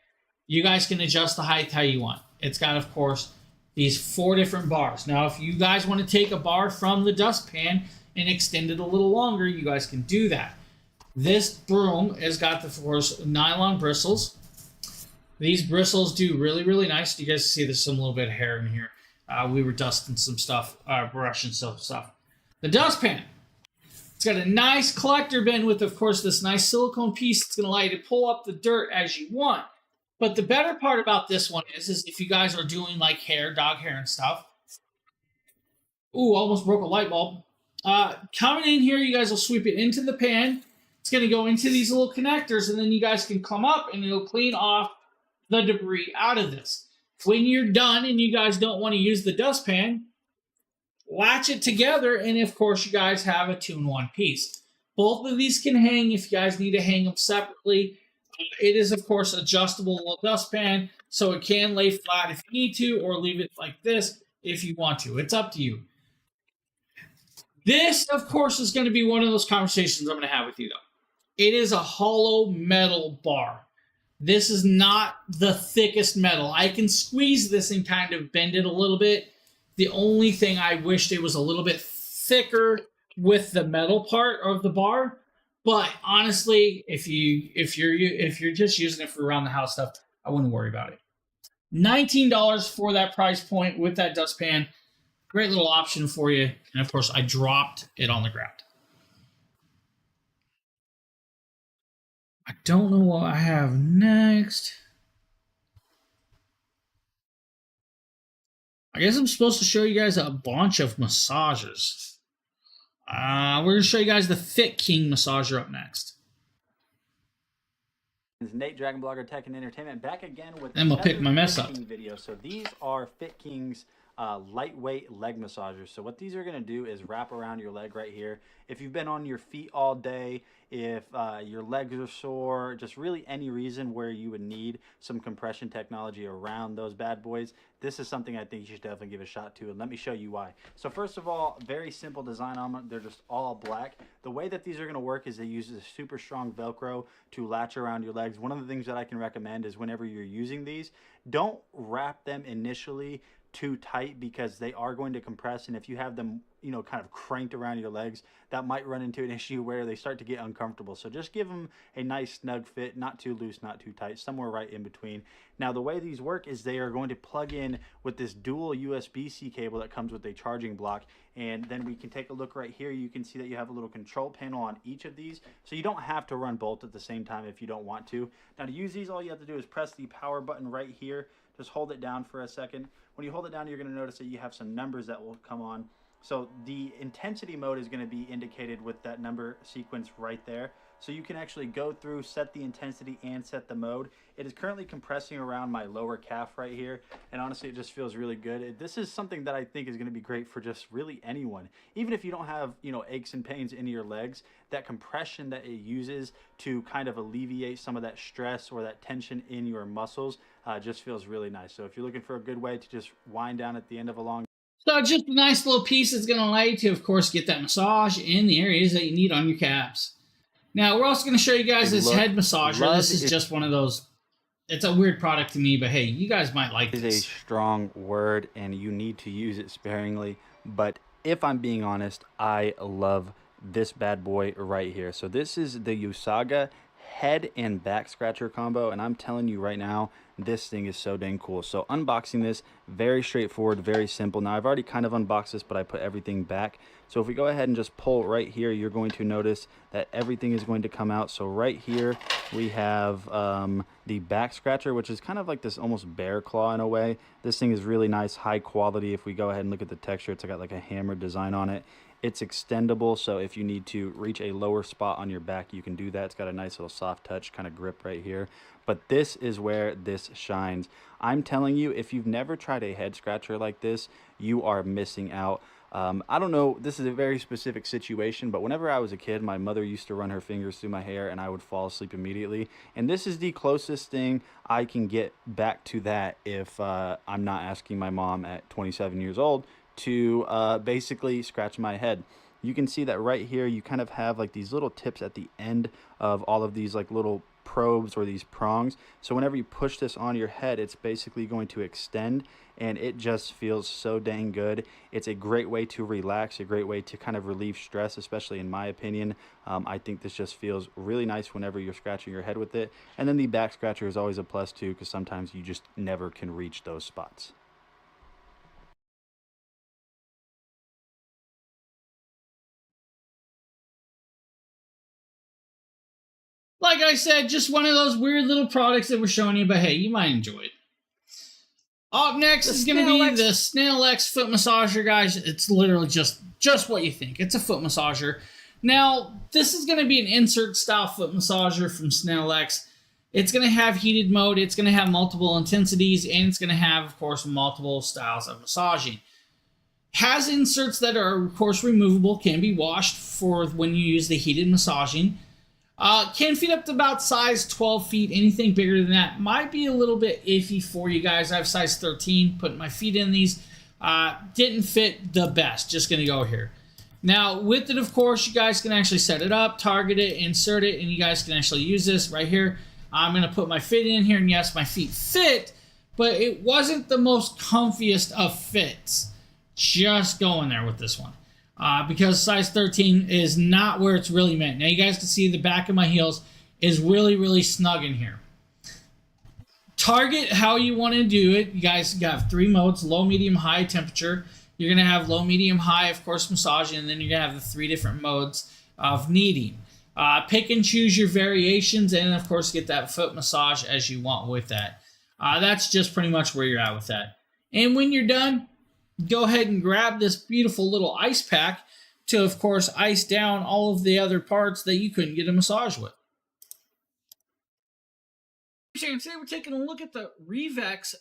You guys can adjust the height how you want. It's got, of course, these 4 different bars. Now, if you guys want to take a bar from the dustpan and extend it a little longer, you guys can do that. This broom has got, of course, nylon bristles. These bristles do really, really nice. You guys see there's some little bit of hair in here. We were dusting some stuff, brushing some stuff. The dustpan. It's got a nice collector bin with, of course, this nice silicone piece. It's going to allow you to pull up the dirt as you want. But the better part about this one is if you guys are doing like hair, dog hair and stuff. Ooh, almost broke a light bulb. Coming in here, you guys will sweep it into the pan. It's going to go into these little connectors, and then you guys can come up and it'll clean off the debris out of this. When you're done and you guys don't want to use the dustpan, latch it together, and of course you guys have a 2-in-1 piece. Both of these can hang if you guys need to hang them separately. It is, of course, adjustable dustpan, so it can lay flat if you need to, or leave it like this if you want to. It's up to you. This, of course, is going to be one of those conversations I'm going to have with you, though. It is a hollow metal bar. This is not the thickest metal. I can squeeze this and kind of bend it a little bit. The only thing I wished it was a little bit thicker with the metal part of the bar. But honestly, if you're just using it for around the house stuff, I wouldn't worry about it. $19 for that price point with that dustpan. Great little option for you. And of course, I dropped it on the ground. I don't know what I have next. I guess I'm supposed to show you guys a bunch of massagers. We're going to show you guys the Fit King massager up next. It's Nate, Dragon Blogger Tech and Entertainment, back again with I'm gonna pick my mess up. Video. So these are Fit King's lightweight leg massagers. So what these are going to do is wrap around your leg right here. If you've been on your feet all day, if your legs are sore, just really any reason where you would need some compression technology around those bad boys, this is something I think you should definitely give a shot to, and let me show you why. So first of all, very simple design on them. They're just all black. The way that these are going to work is they use a super strong Velcro to latch around your legs. One of the things that I can recommend is whenever you're using these, don't wrap them initially too tight, because they are going to compress, and if you have them kind of cranked around your legs, that might run into an issue where they start to get uncomfortable. So just give them a nice snug fit, not too loose, not too tight, somewhere right in between. Now the way these work is they are going to plug in with this dual USB-C cable that comes with a charging block, and then we can take a look right here. You can see that you have a little control panel on each of these, so you don't have to run both at the same time if you don't want to. Now to use these, all you have to do is press the power button right here. Just hold it down for a second. When you hold it down, you're going to notice that you have some numbers that will come on. So the intensity mode is going to be indicated with that number sequence right there. So you can actually go through, set the intensity, and set the mode. It is currently compressing around my lower calf right here, and honestly, it just feels really good. This is something that I think is going to be great for just really anyone. Even if you don't have, aches and pains in your legs, that compression that it uses to kind of alleviate some of that stress or that tension in your muscles just feels really nice. So if you're looking for a good way to just wind down at the end of a long So just a nice little piece that's going to allow you to, of course, get that massage in the areas that you need on your calves. Now, we're also going to show you guys this head massager. This is just one of those, it's a weird product to me, but hey, you guys might like this. It is a strong word, and you need to use it sparingly. But if I'm being honest, I love this bad boy right here. So this is the Usaga head and back scratcher combo, and I'm telling you right now, this thing is so dang cool. So unboxing this, very straightforward, very simple. Now I've already kind of unboxed this, but I put everything back. So if we go ahead and just pull right here, you're going to notice that everything is going to come out. So right here we have the back scratcher, which is kind of like this almost bear claw in a way. This thing is really nice, high quality. If we go ahead and look at the texture, it's got like a hammer design on it. It's extendable, so if you need to reach a lower spot on your back, you can do that. It's got a nice little soft touch kind of grip right here. But this is where this shines. I'm telling you, if you've never tried a head scratcher like this, you are missing out. I don't know, this is a very specific situation, but whenever I was a kid, my mother used to run her fingers through my hair and I would fall asleep immediately. And this is the closest thing I can get back to that if I'm not asking my mom at 27 years old to basically scratch my head. You can see that right here, you kind of have like these little tips at the end of all of these like little probes or these prongs. So whenever you push this on your head, it's basically going to extend, and it just feels so dang good. It's a great way to relax, a great way to kind of relieve stress, especially in my opinion. I think this just feels really nice whenever you're scratching your head with it. And then the back scratcher is always a plus too, because sometimes you just never can reach those spots. Like I said, just one of those weird little products that we're showing you, but hey, you might enjoy it. Up next is going to be the Snail X foot massager, guys. It's literally just what you think. It's a foot massager. Now, this is going to be an insert style foot massager from Snail X. It's going to have heated mode, it's going to have multiple intensities, and it's going to have, of course, multiple styles of massaging. Has inserts that are, of course, removable, can be washed for when you use the heated massaging. Can fit up to about size 12 feet. Anything bigger than that might be a little bit iffy for you guys. I have size 13. Putting my feet in these didn't fit the best. Just going to go here. Now, with it, of course, you guys can actually set it up, target it, insert it, and you guys can actually use this right here. I'm going to put my feet in here, and yes, my feet fit, but it wasn't the most comfiest of fits. Just going there with this one. Because size 13 is not where it's really meant. Now you guys can see the back of my heels is really, really snug in here. Target how you want to do it. You guys got 3 modes: low, medium, high temperature. You're going to have low, medium, high, of course, massaging, and then you're going to have the 3 different modes of kneading. Pick and choose your variations, and of course get that foot massage as you want with that. That's just pretty much where you're at with that. And when you're done, go ahead and grab this beautiful little ice pack to, of course, ice down all of the other parts that you couldn't get a massage with. Today we're taking a look at the Revex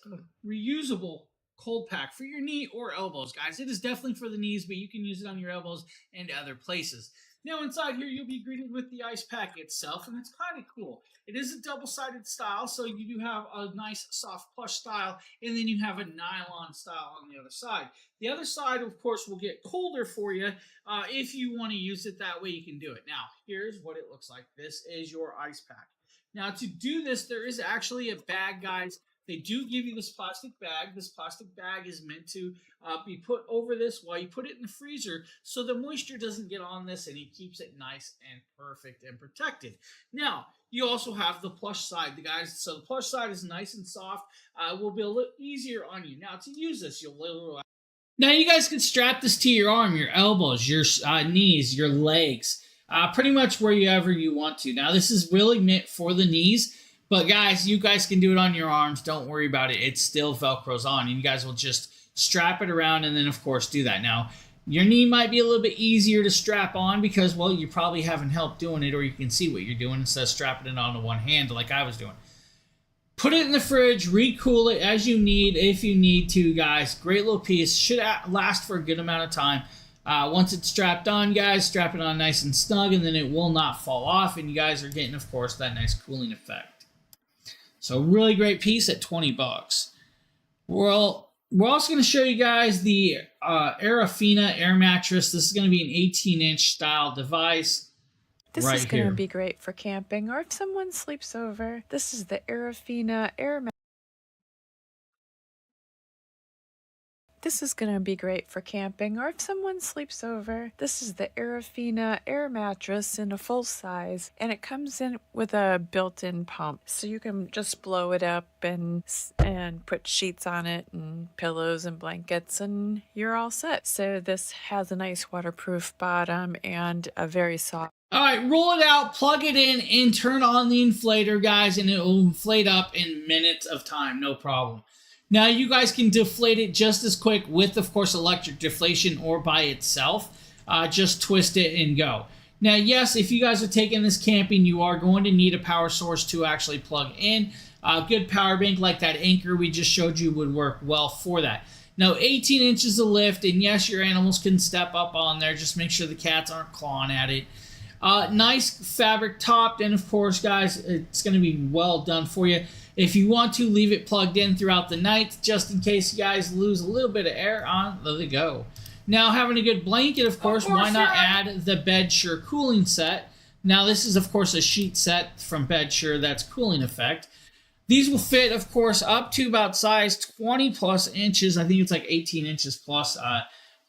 reusable cold pack for your knee or elbows, guys. It is definitely for the knees, but you can use it on your elbows and other places. Now inside here, you'll be greeted with the ice pack itself, and it's kind of cool. It is a double-sided style, so you do have a nice soft plush style, and then you have a nylon style on the other side. The other side, of course, will get colder for you if you want to use it. That way you can do it. Now, here's what it looks like. This is your ice pack. Now, to do this, there is actually a bag, guys. They do give you this plastic bag. This plastic bag is meant to be put over this while you put it in the freezer so the moisture doesn't get on this and it keeps it nice and perfect and protected. Now, you also have the plush side, guys. So the plush side is nice and soft. Will be a little easier on you. Now, to use this, now you guys can strap this to your arm, your elbows, your knees, your legs, pretty much wherever you want to. Now, this is really meant for the knees. But guys, you guys can do it on your arms. Don't worry about it. It still Velcros on. And you guys will just strap it around and then, of course, do that. Now, your knee might be a little bit easier to strap on because, well, you're probably having help doing it, or you can see what you're doing instead of strapping it onto one hand like I was doing. Put it in the fridge. Recool it as you need, if you need to, guys. Great little piece. Should last for a good amount of time. Once it's strapped on, guys, strap it on nice and snug, and then it will not fall off. And you guys are getting, of course, that nice cooling effect. So really great piece at $20. Well, we're also going to show you guys the Arafina air mattress. This is going to be an 18-inch style device. This right is going here. to be great for camping or if someone sleeps over. This is the Arafina Air Mattress. This is going to be great for camping or if someone sleeps over. This is the Arafina Air Mattress in a full size, and it comes in with a built-in pump, so you can just blow it up and put sheets on it and pillows and blankets, and you're all set. So this has a nice waterproof bottom and a very soft. All right, roll it out, plug it in, and turn on the inflator, guys, and it will inflate up in minutes of time, no problem. Now, you guys can deflate it just as quick with, of course, electric deflation or by itself. Just twist it and go. Now, yes, if you guys are taking this camping, you are going to need a power source to actually plug in. A good power bank like that Anchor we just showed you would work well for that. Now, 18 inches of lift, and yes, your animals can step up on there. Just make sure the cats aren't clawing at it. Nice fabric topped, and of course, guys, it's going to be well done for you. If you want to, leave it plugged in throughout the night, just in case you guys lose a little bit of air on the go. Now, having a good blanket, of course, why not add the BedSure cooling set? Now, this is, of course, a sheet set from BedSure that's cooling effect. These will fit, of course, up to about size 20 plus inches. I think it's like 18 inches plus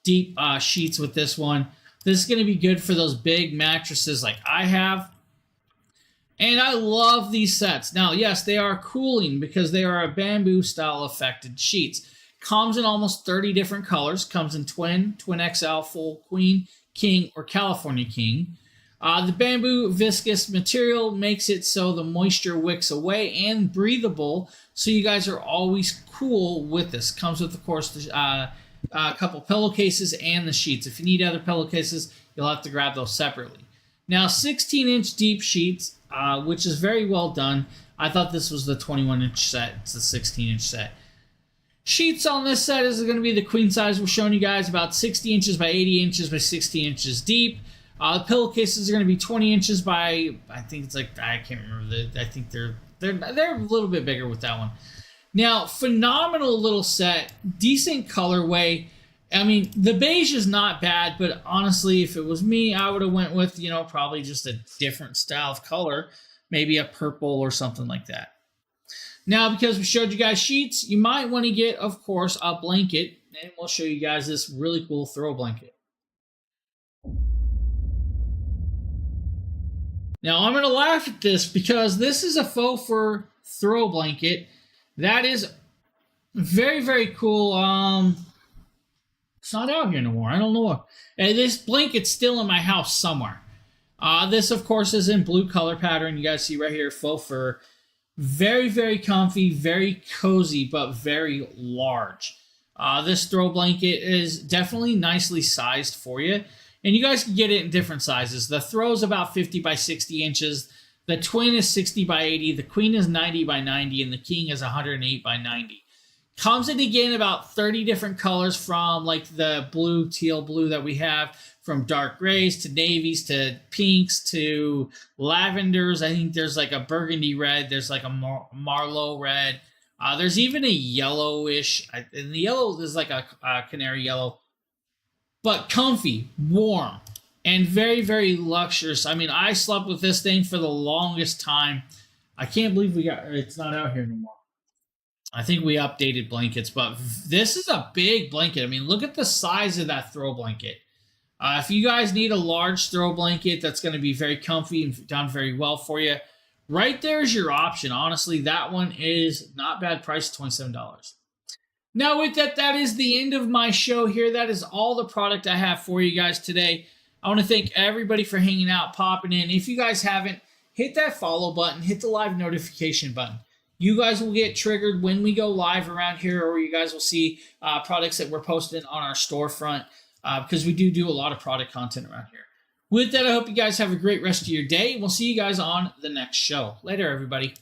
deep sheets with this one. This is going to be good for those big mattresses like I have. And I love these sets. Now, yes, they are cooling because they are a bamboo style affected sheets. Comes in almost 30 different colors. Comes in twin, twin XL, full, queen, king, or California king. The bamboo viscous material makes it so the moisture wicks away and breathable, so you guys are always cool with this. Comes with, of course, a couple pillowcases and the sheets. If you need other pillowcases, you'll have to grab those separately. Now, 16-inch deep sheets, which is very well done. I thought this was the 21-inch set. It's the 16-inch set. Sheets on this set is going to be the queen size we're showing you guys, about 60 inches by 80 inches by 60 inches deep. The pillowcases are going to be 20 inches by, I think it's like, I can't remember. I think they're a little bit bigger with that one. Now, phenomenal little set, decent colorway. I mean, the beige is not bad, but honestly, if it was me, I would have went with, probably just a different style of color, maybe a purple or something like that. Now, because we showed you guys sheets, you might want to get, of course, a blanket, and we'll show you guys this really cool throw blanket. Now, I'm going to laugh at this because this is a faux fur throw blanket. That is very, very cool. It's not out here anymore. I don't know. This blanket's still in my house somewhere. This, of course, is in blue color pattern. You guys see right here, faux fur. Very, very comfy, very cozy, but very large. This throw blanket is definitely nicely sized for you. And you guys can get it in different sizes. The throw is about 50 by 60 inches. The twin is 60 by 80. The queen is 90 by 90. And the king is 108 by 90. Comes in, again, about 30 different colors, from like the blue, teal blue that we have, from dark grays to navies to pinks to lavenders. I think there's like a burgundy red. There's like a Marlowe red. There's even a yellowish. And the yellow is like a canary yellow. But comfy, warm, and very, very luxurious. I mean, I slept with this thing for the longest time. I can't believe it's not out here anymore. I think we updated blankets, but this is a big blanket. I mean, look at the size of that throw blanket. If you guys need a large throw blanket that's going to be very comfy and done very well for you, right there is your option. Honestly, that one is not bad price, $27. Now, with that, that is the end of my show here. That is all the product I have for you guys today. I want to thank everybody for hanging out, popping in. If you guys haven't, hit that follow button, hit the live notification button. You guys will get triggered when we go live around here, or you guys will see products that we're posting on our storefront, because we do a lot of product content around here. With that, I hope you guys have a great rest of your day. We'll see you guys on the next show. Later, everybody.